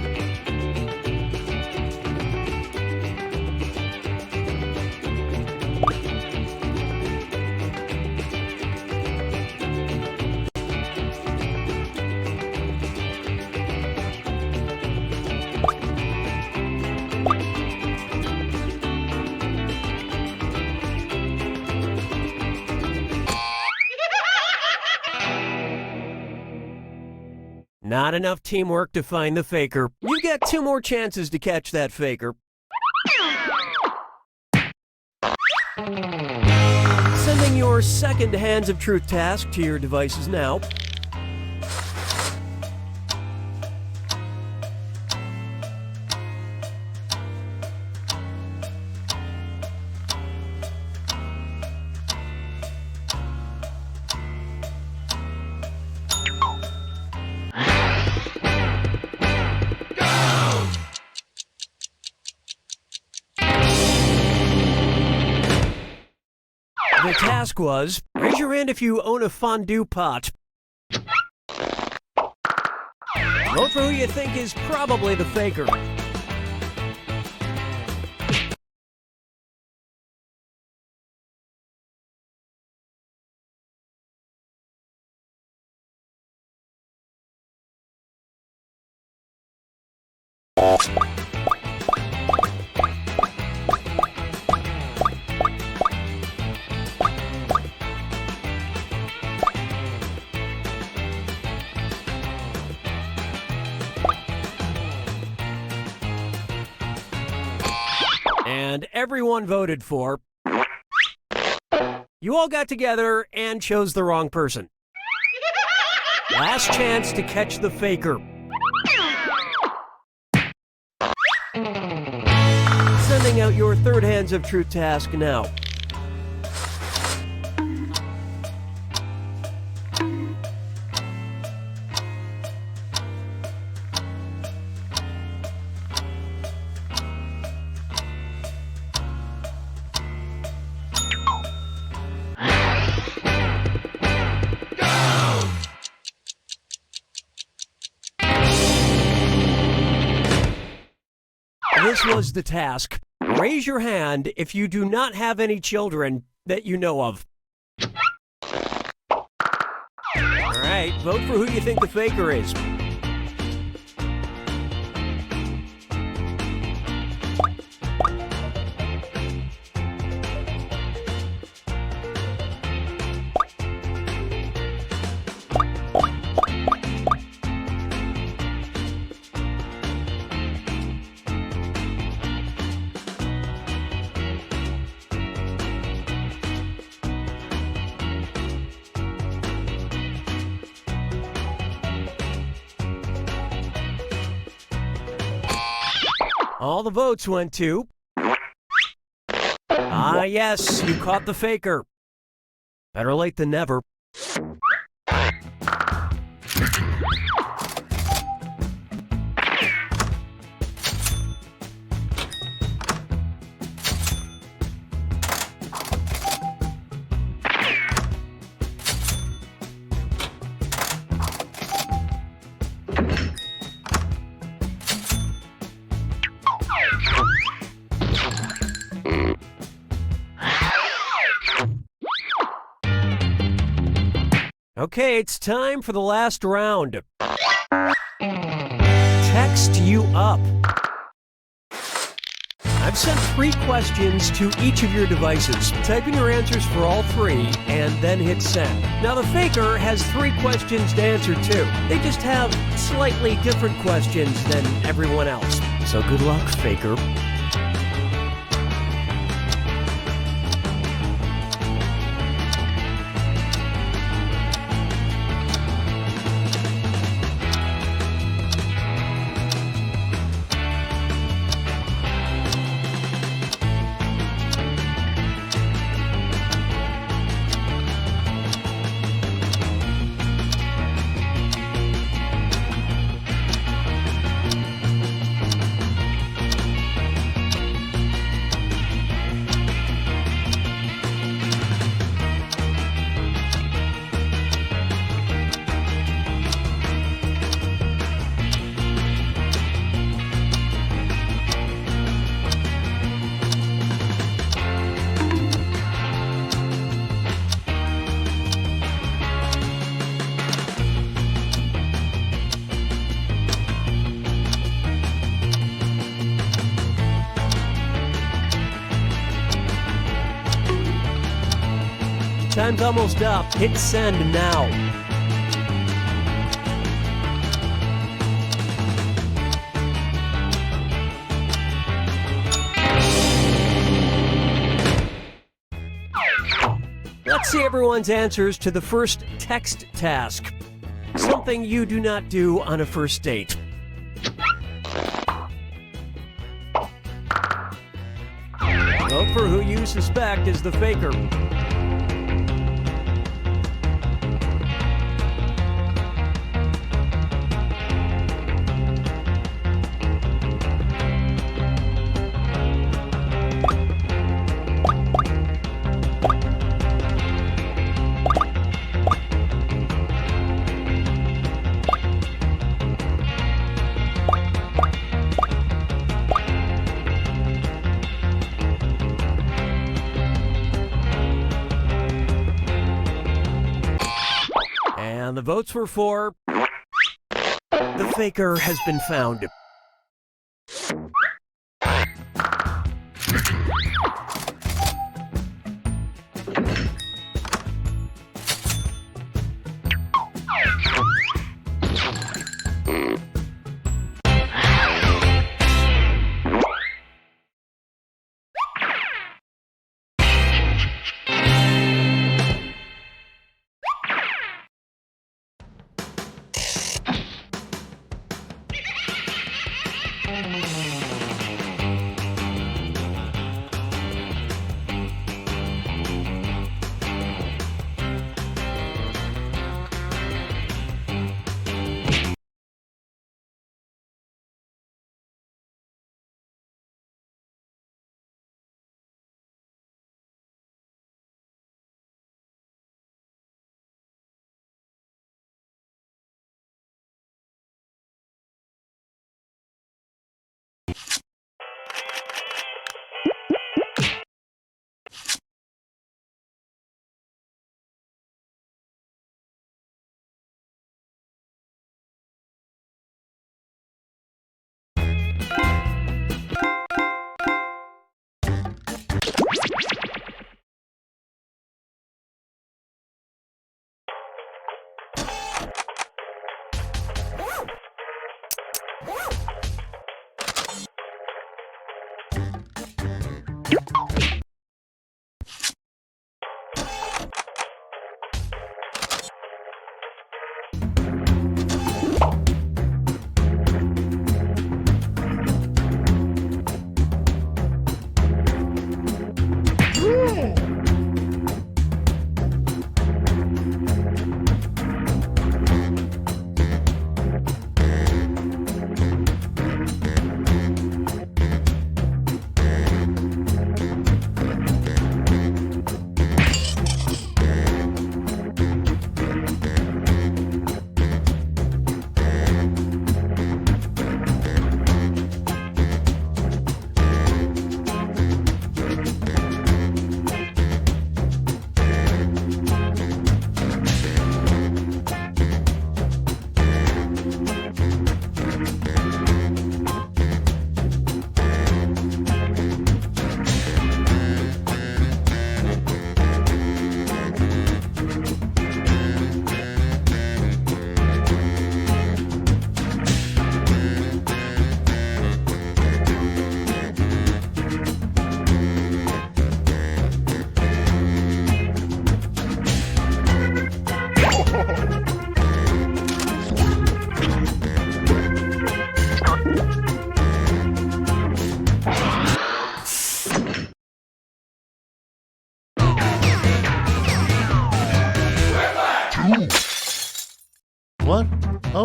Not enough teamwork to find the faker. You get 2 more chances to catch that faker. Sending your second Hands of Truth task to your devices now. The task was, raise your hand if you own a fondue pot. Vote for who you think is probably the faker. And everyone voted for. You all got together and chose the wrong person. Last chance to catch the faker. Sending out your third Hands of Truth task now. this was the task, raise your hand if you do not have any children that you know of. All right, vote for who you think the faker is. All the votes went to... Ah, yes, you caught the faker. Better late than never. Okay, it's time for the last round. Text you up. I've sent 3 questions to each of your devices. Type in your answers for all 3 and then hit send. Now the faker has 3 questions to answer too. They just have slightly different questions than everyone else. So good luck, faker. Time's almost up. Hit send now. Let's see everyone's answers to the first text task. Something you do not do on a first date. Vote for who you suspect is the faker. And the votes were for... The faker has been found.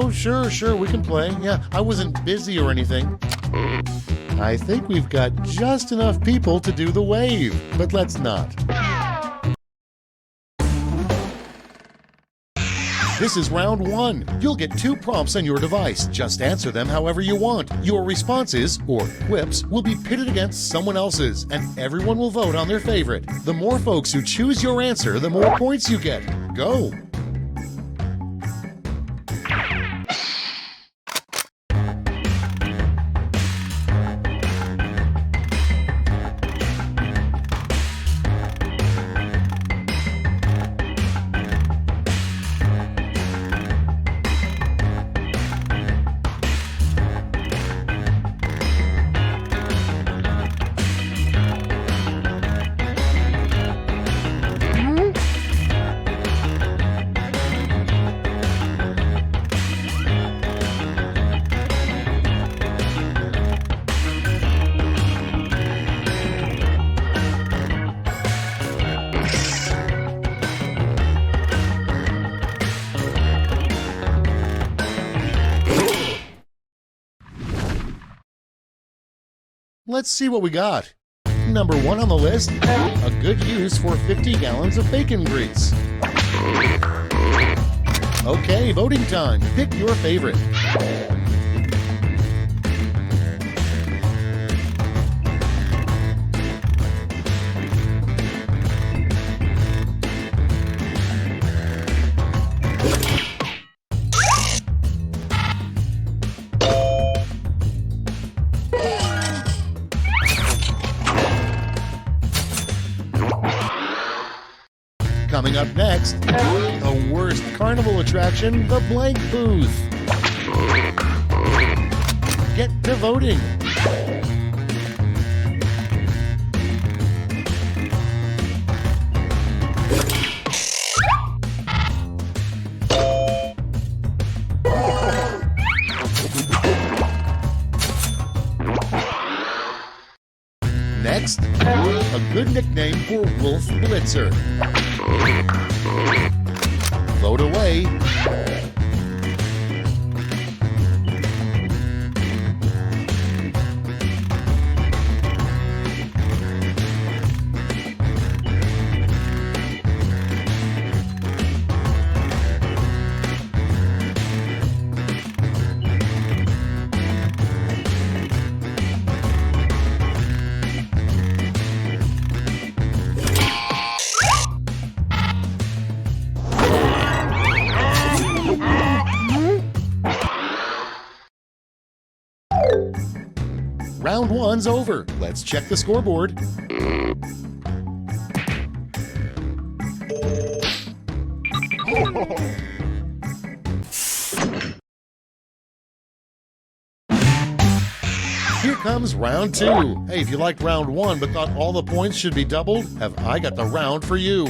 Oh, sure, we can play. Yeah, I wasn't busy or anything. I think we've got just enough people to do the wave, but let's not. This is round 1. You'll get 2 prompts on your device. Just answer them however you want. Your responses, or quips, will be pitted against someone else's, and everyone will vote on their favorite. The more folks who choose your answer, the more points you get. Go! Let's see what we got. Number 1 on the list, a good use for 50 gallons of bacon grease. Okay, voting time. Pick your favorite. Coming up next, the worst carnival attraction, the blank booth. Get to voting. Next, a good nickname for Wolf Blitzer. Vote away. Round 1's over. Let's check the scoreboard. Here comes round 2. Hey, if you liked round 1 but thought all the points should be doubled, have I got the round for you.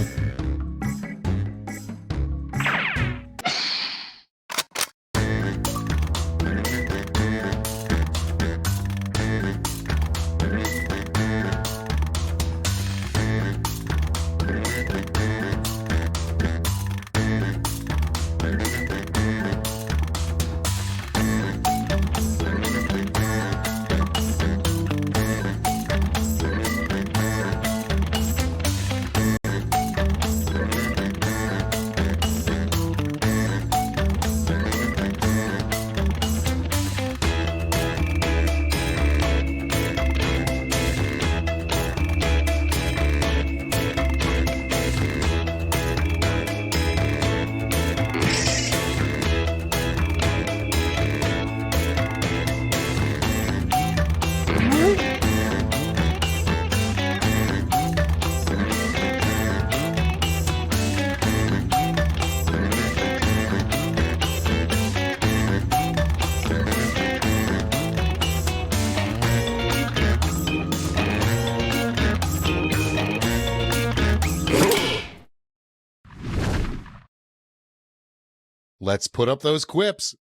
Let's put up those quips.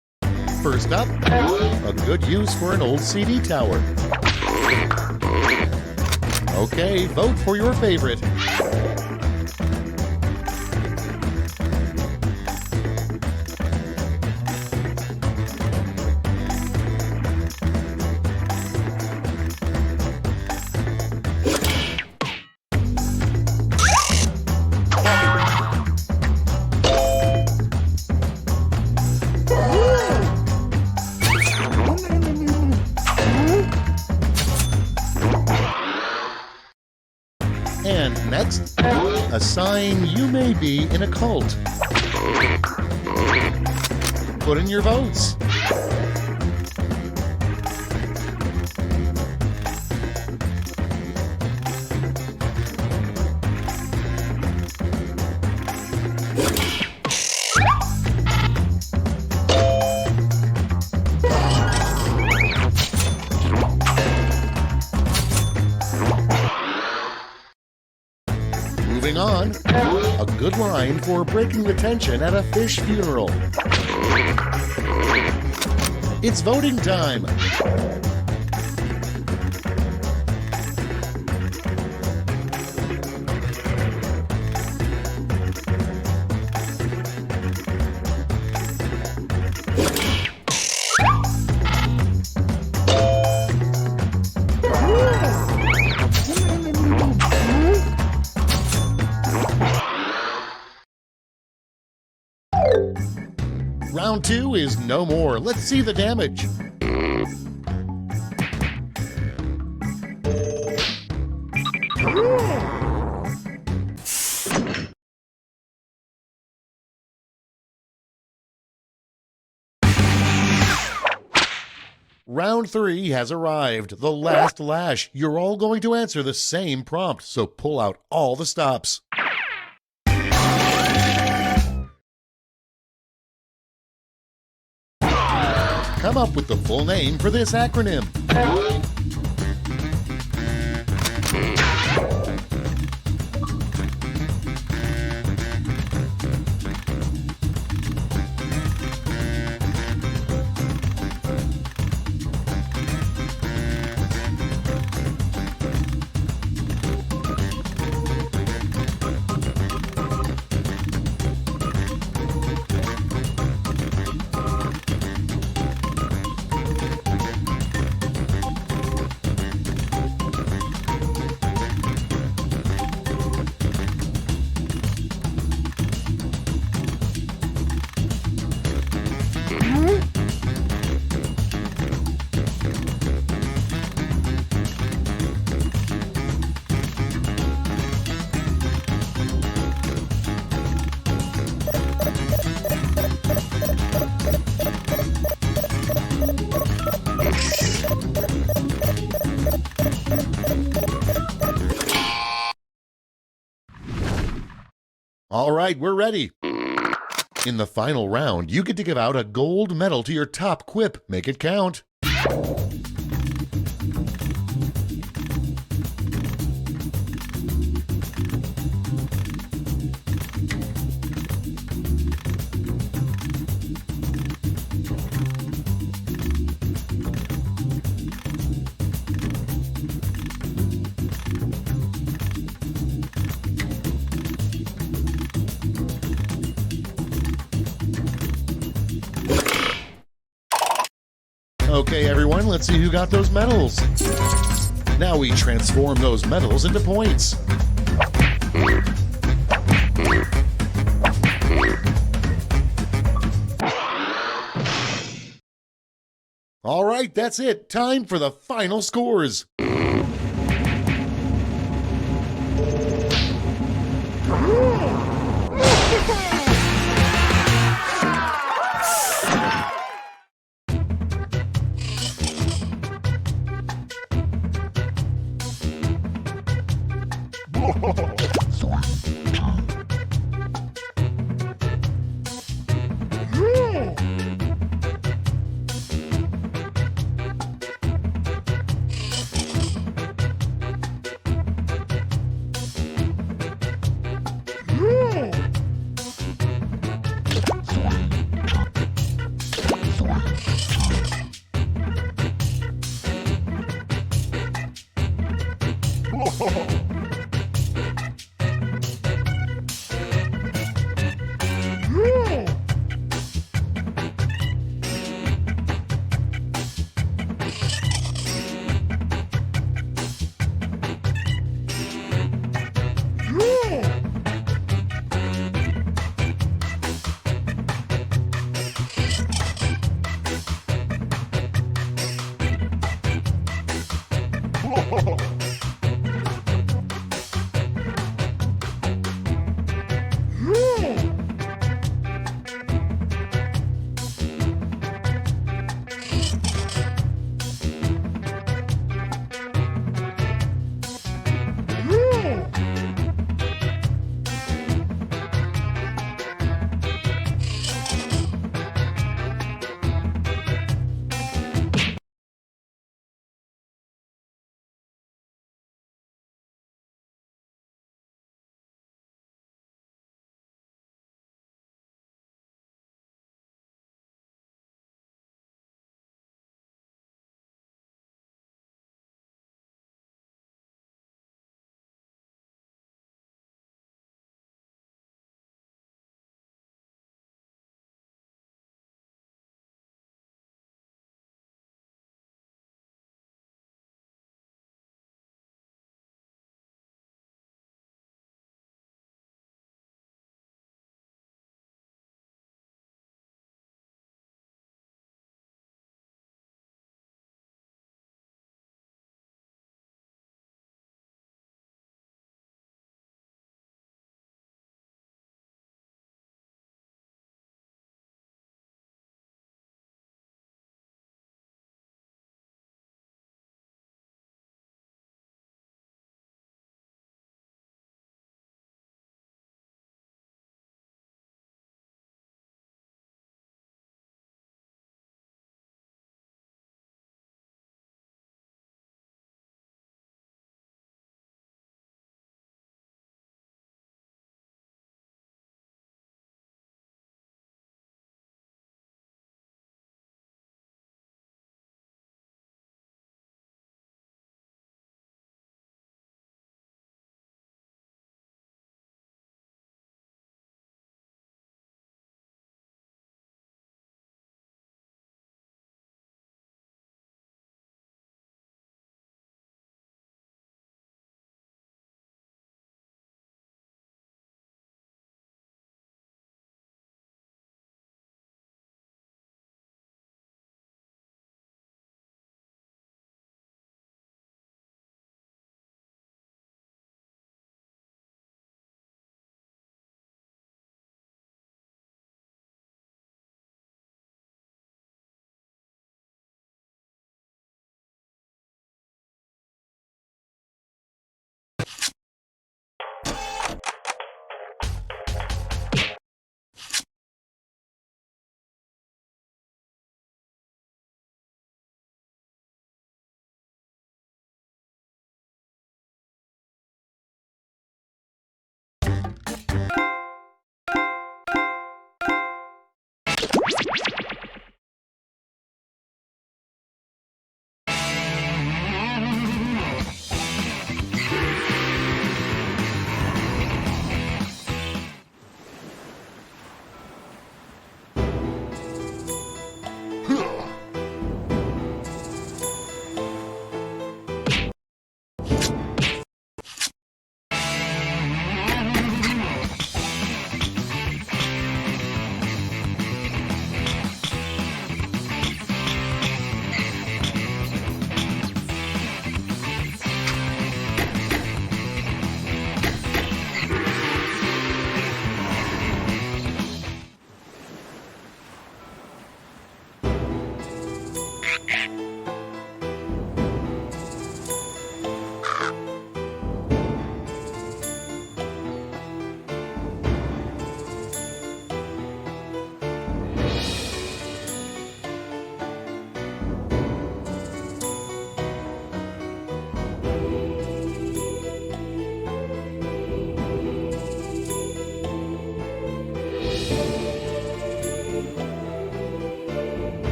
First up, a good use for an old CD tower. Okay, vote for your favorite. And next, a sign you may be in a cult. Put in your votes. Moving on, a good line for breaking the tension at a fish funeral. It's voting time. Round 2 is no more. Let's see the damage. Round 3 has arrived. The last lash. You're all going to answer the same prompt, so pull out all the stops. Come up with the full name for this acronym. All right, we're ready. In the final round, you get to give out a gold medal to your top quip. Make it count. Okay, everyone, let's see who got those medals. Now we transform those medals into points. All right, that's it. Time for the final scores.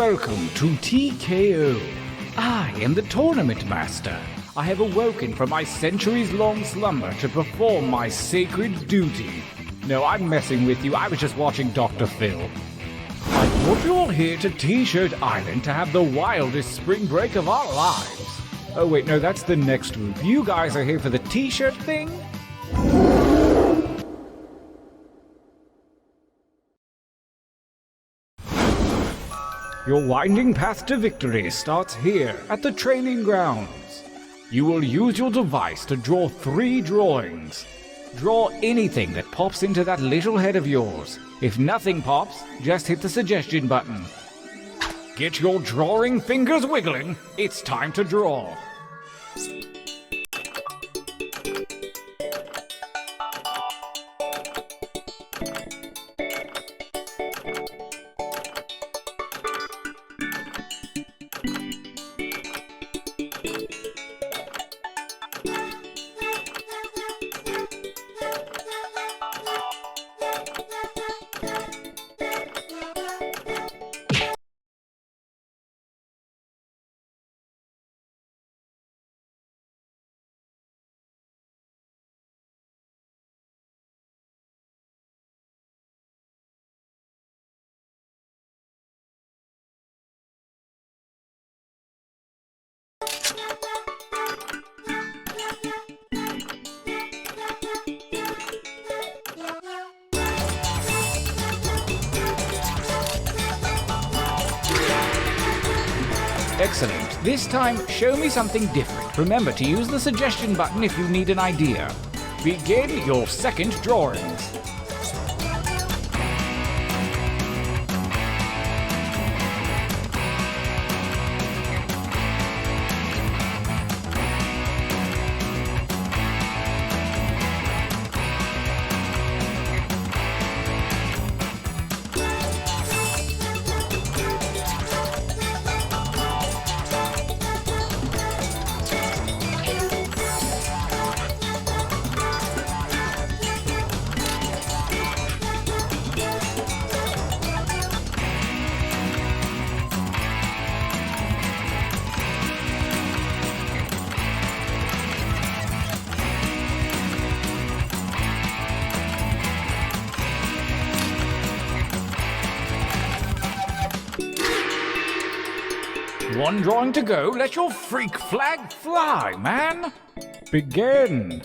welcome to TKO. I am the tournament master. I have awoken from my centuries-long slumber to perform my sacred duty. No, I'm messing with you. I was just watching Dr. Phil. I brought you all here to T-Shirt Island to have the wildest spring break of our lives. Oh wait, no, that's the next group. You guys are here for the T-shirt thing? Your winding path to victory starts here at the training grounds. You will use your device to draw 3 drawings. Draw anything that pops into that little head of yours. If nothing pops, just hit the suggestion button. Get your drawing fingers wiggling. It's time to draw. Excellent. This time, show me something different. Remember to use the suggestion button if you need an idea. Begin your second drawings. One drawing to go. Let your freak flag fly, man. Begin.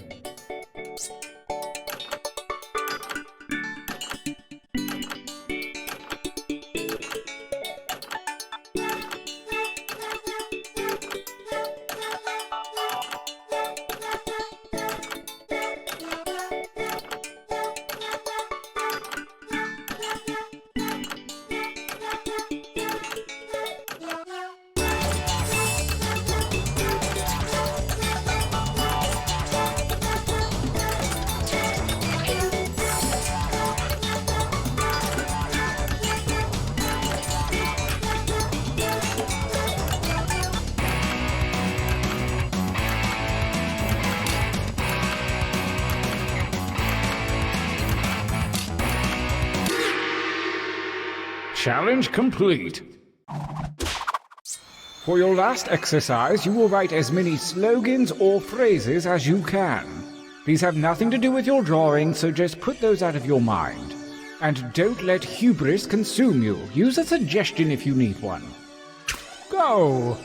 Challenge complete. For your last exercise, you will write as many slogans or phrases as you can. These have nothing to do with your drawing, so just put those out of your mind. And don't let hubris consume you. Use a suggestion if you need one. Go!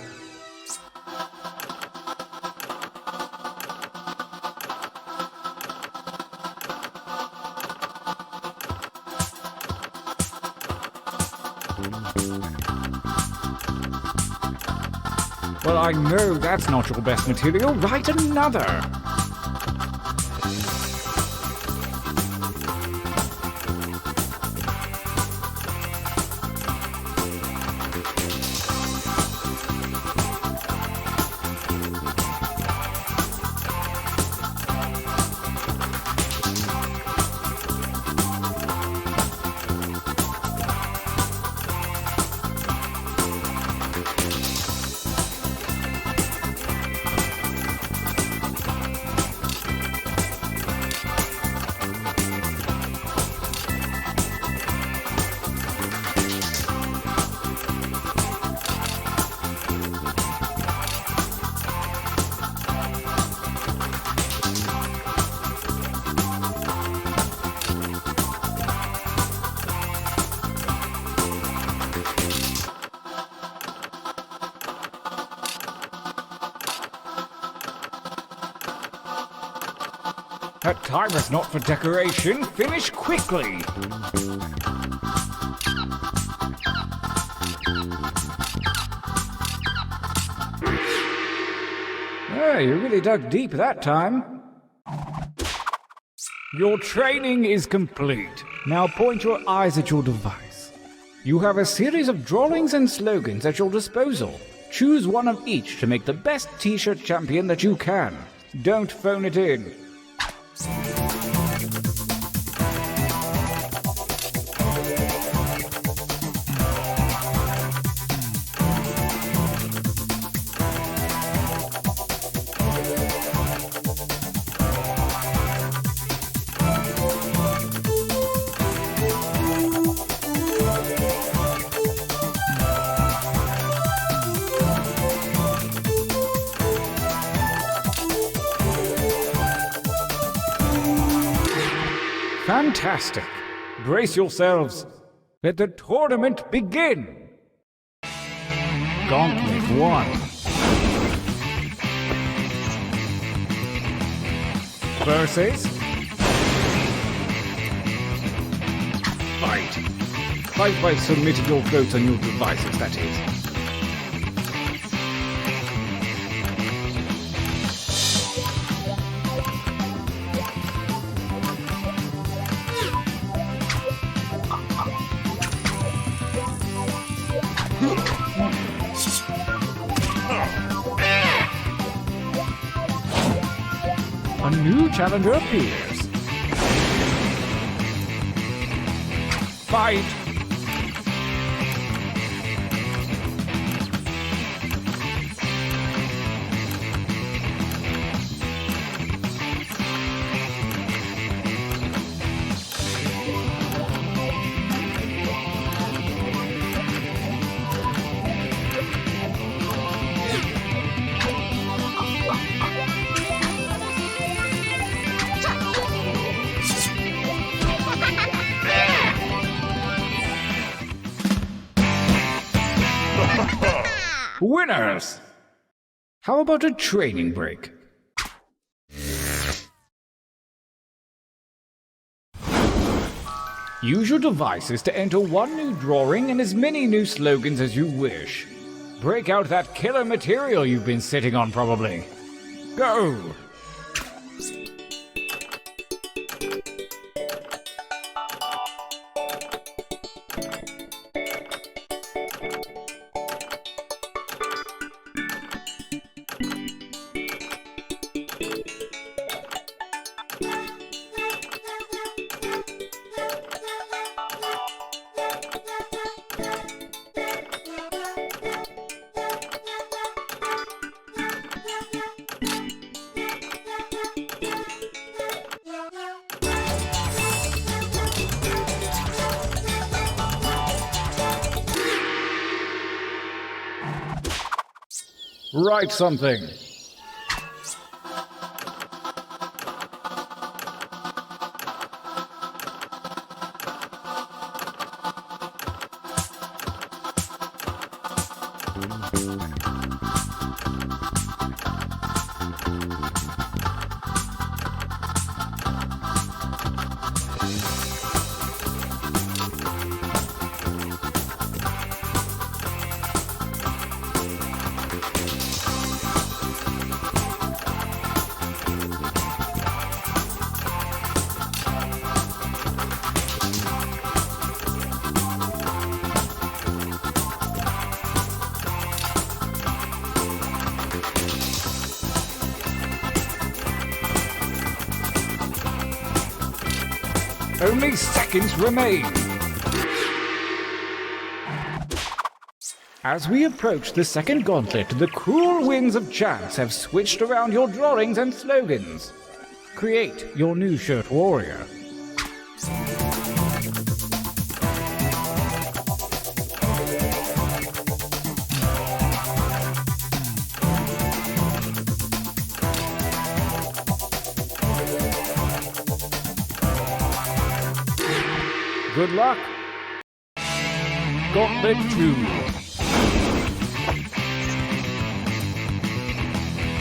Well, I know that's not your best material. Write another. time is not for decoration. Finish quickly. Oh, you really dug deep that time. Your training is complete. Now point your eyes at your device. You have a series of drawings and slogans at your disposal. Choose one of each to make the best t-shirt champion that you can. Don't phone it in. Fantastic. Brace yourselves. Let the tournament begin. Gauntlet 1. Versus... Fight. Fight by submitting your votes on your devices, that is. A new challenger appears. Fight! Winners! How about a training break? Use your devices to enter one new drawing and as many new slogans as you wish. Break out that killer material you've been sitting on, probably. Go! Write something. Only seconds remain. As we approach the second gauntlet, the cruel winds of chance have switched around your drawings and slogans. Create your new shirt warrior. Good luck. Gauntlet 2.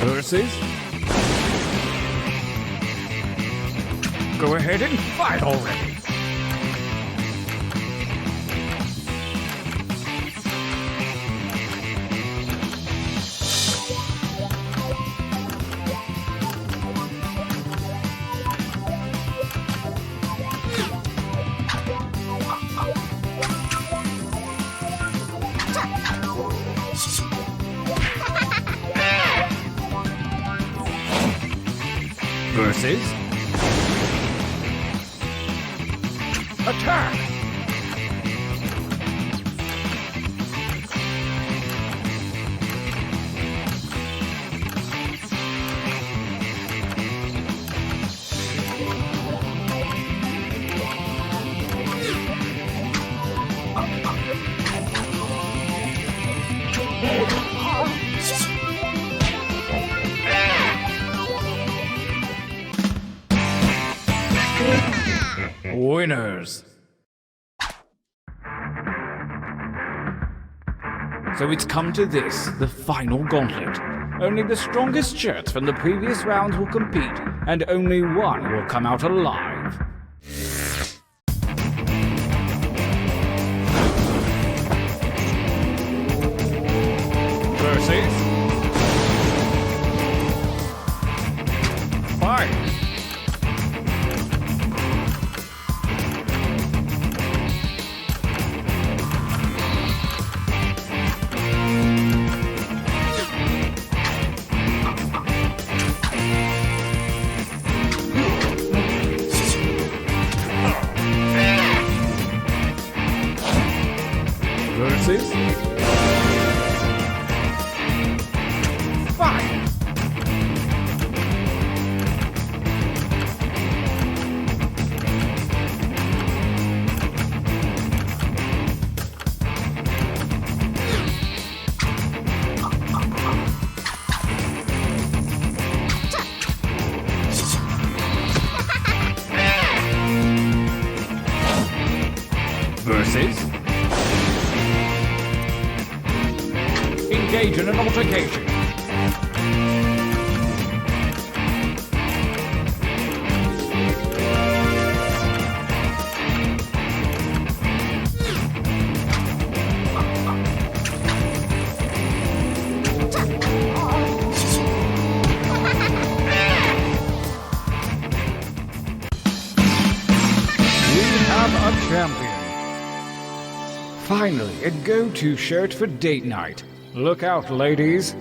Versus... go ahead and fight already. Versus attack. Winners. So it's come to this, the final gauntlet. Only the strongest shirts from the previous rounds will compete, and only one will come out alive. Versus fight. Versus fight. Versus engage in an altercation. We have a champion. Finally, a go-to shirt for date night. Look out, ladies.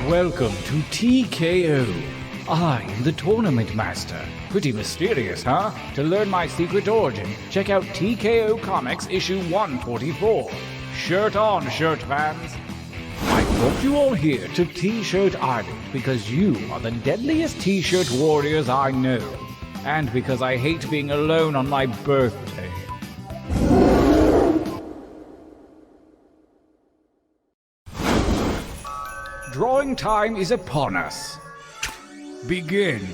Welcome to TKO. I am the Tournament Master. Pretty mysterious, huh? To learn my secret origin, check out TKO Comics issue 144. Shirt on, shirt fans. I brought you all here to T-Shirt Island because you are the deadliest T-Shirt warriors I know. And because I hate being alone on my birthday. Drawing time is upon us. Begin.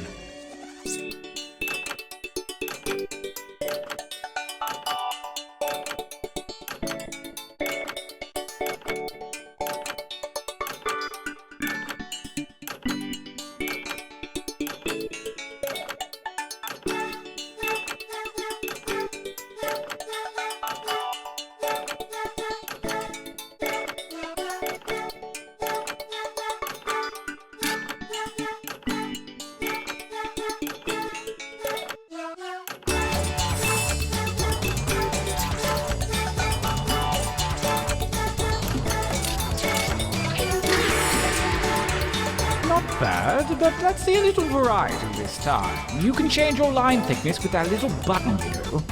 Bad, but let's see a little variety this time. You can change your line thickness with that little button, you know.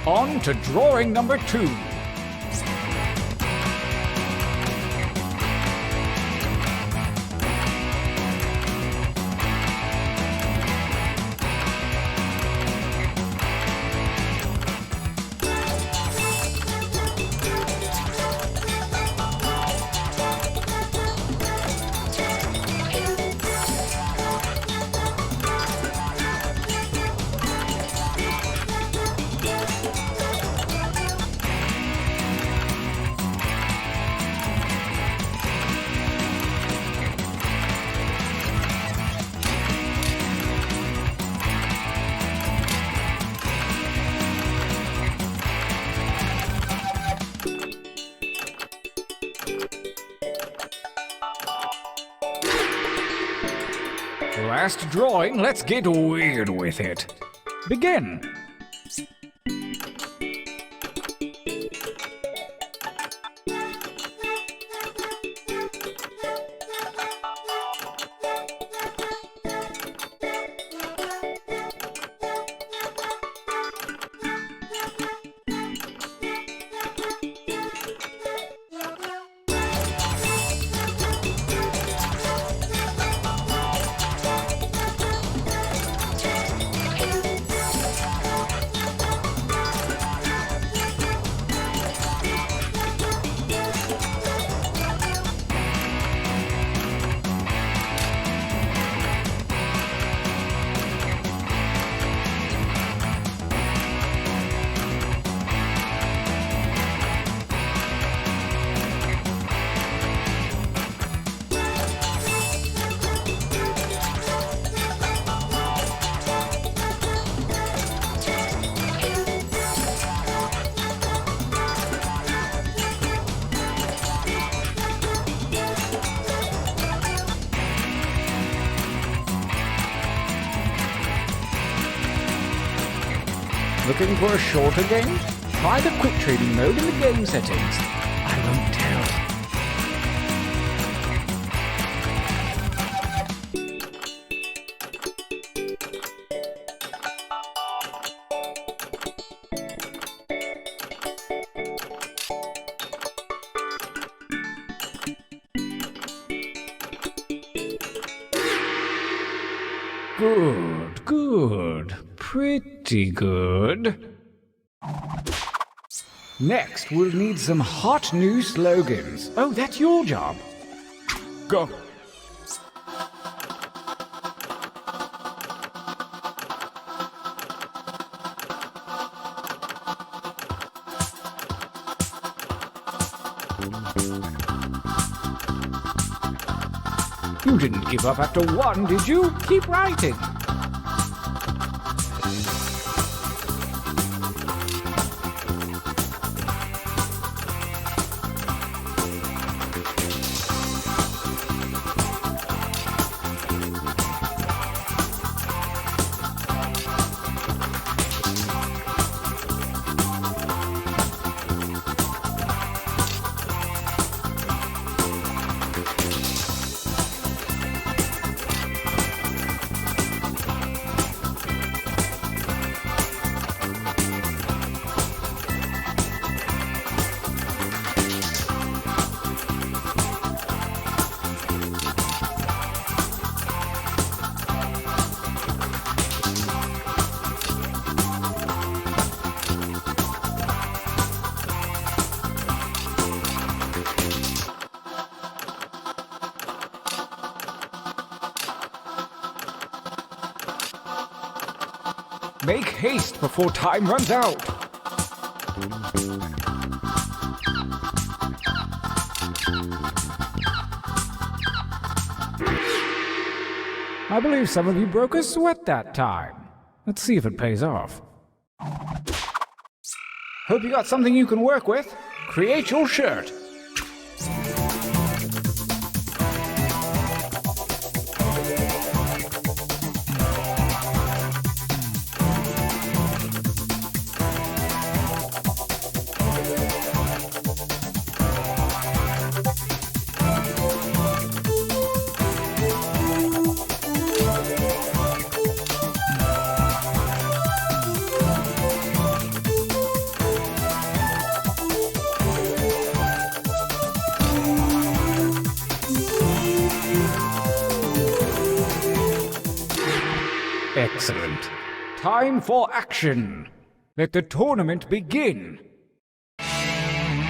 On to drawing number 2. Last drawing, let's get weird with it. Begin. Looking for a shorter game? Try the quick trading mode in the game settings. I won't tell. Good, good. Pretty good. Next, we'll need some hot new slogans. Oh, that's your job. Go. You didn't give up after one, did you? Keep writing. Make haste before time runs out. I believe some of you broke a sweat that time. Let's see if it pays off. Hope you got something you can work with. Create your shirt. Excellent. Time for action. Let the tournament begin.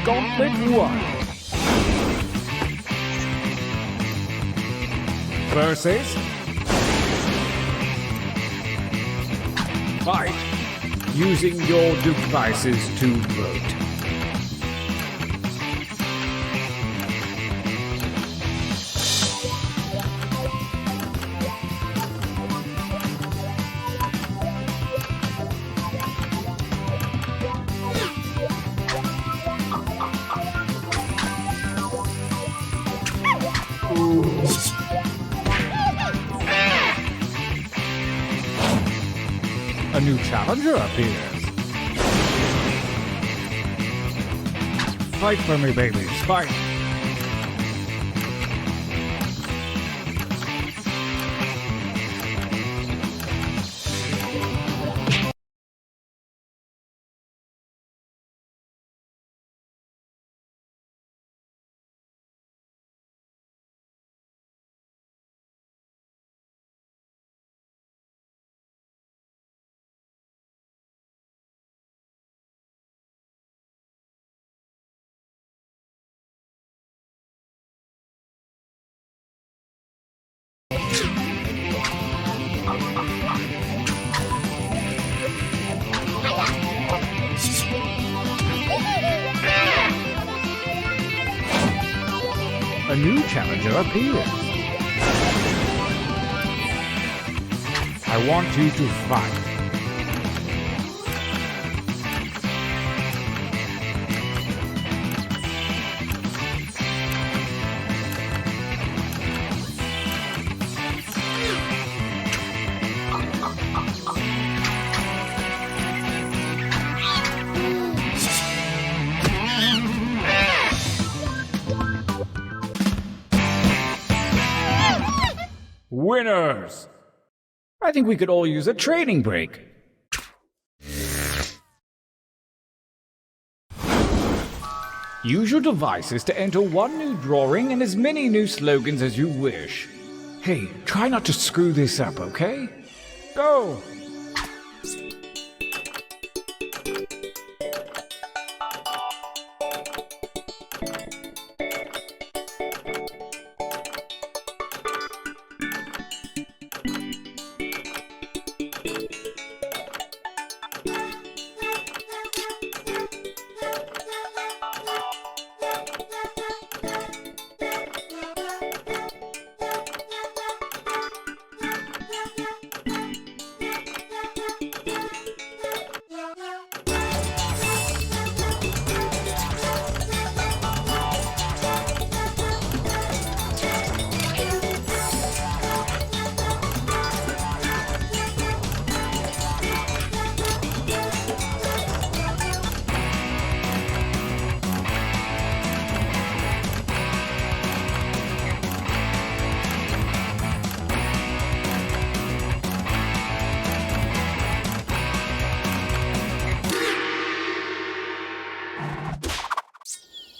Gauntlet 1. Versus... Fight. Using your devices to vote. A new challenger appears. Fight for me, babies. Fight. A new challenger appears. I want you to fight. Winners! I think we could all use a training break. Use your devices to enter one new drawing and as many new slogans as you wish. Hey, try not to screw this up, okay? Go!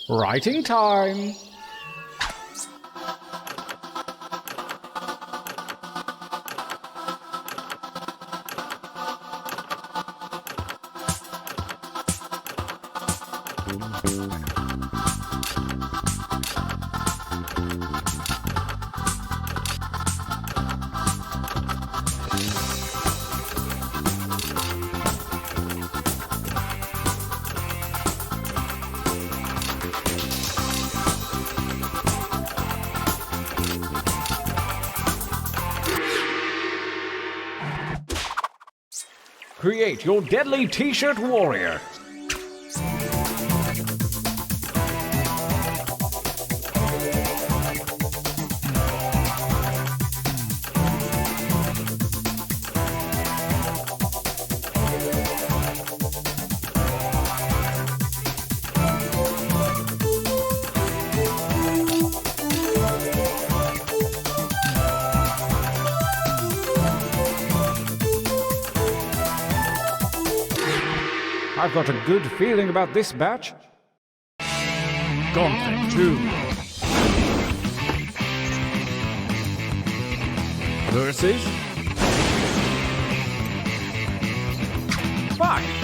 Writing time. Create your deadly t-shirt warrior. I've got a good feeling about this batch. Gauntlet 2 versus 5.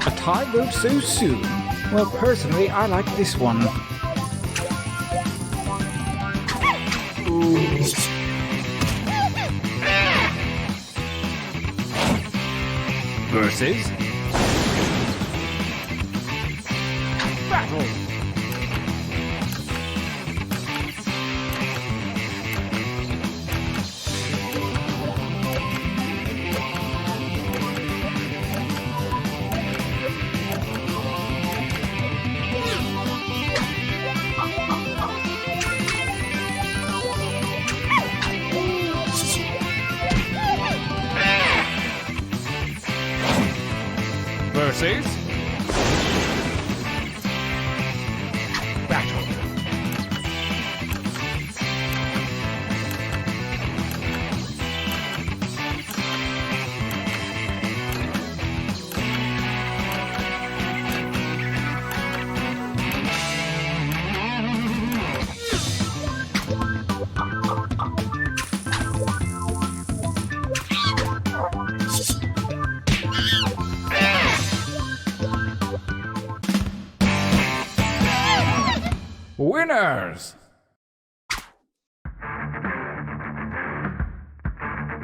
A tie vote so soon? Well, personally, I like this one. Versus battle. Versus battle. Winners!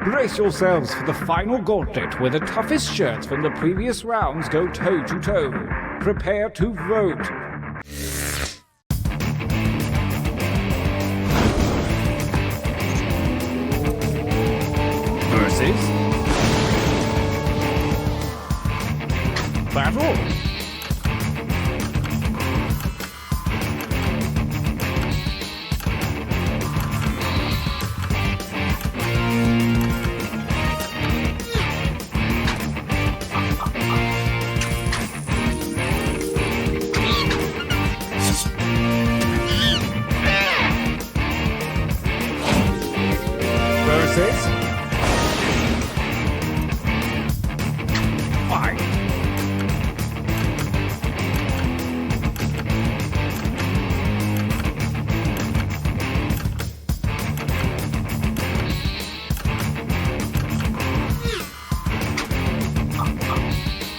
Brace yourselves for the final gauntlet where the toughest shirts from the previous rounds go toe to toe. Prepare to vote. Versus battle. Versus 5.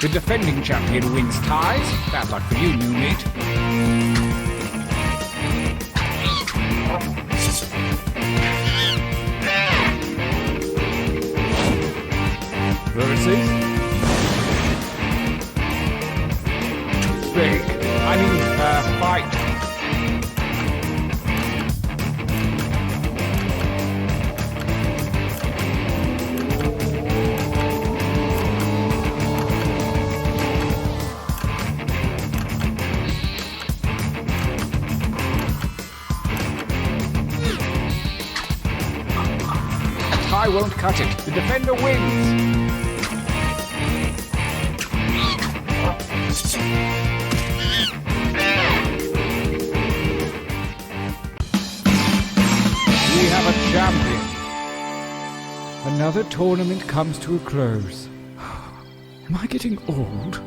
The defending champion wins ties. Bad luck for you, new mate. Versus big. Fight. I won't cut it. The defender wins. We have a champion. Another tournament comes to a close. Am I getting old?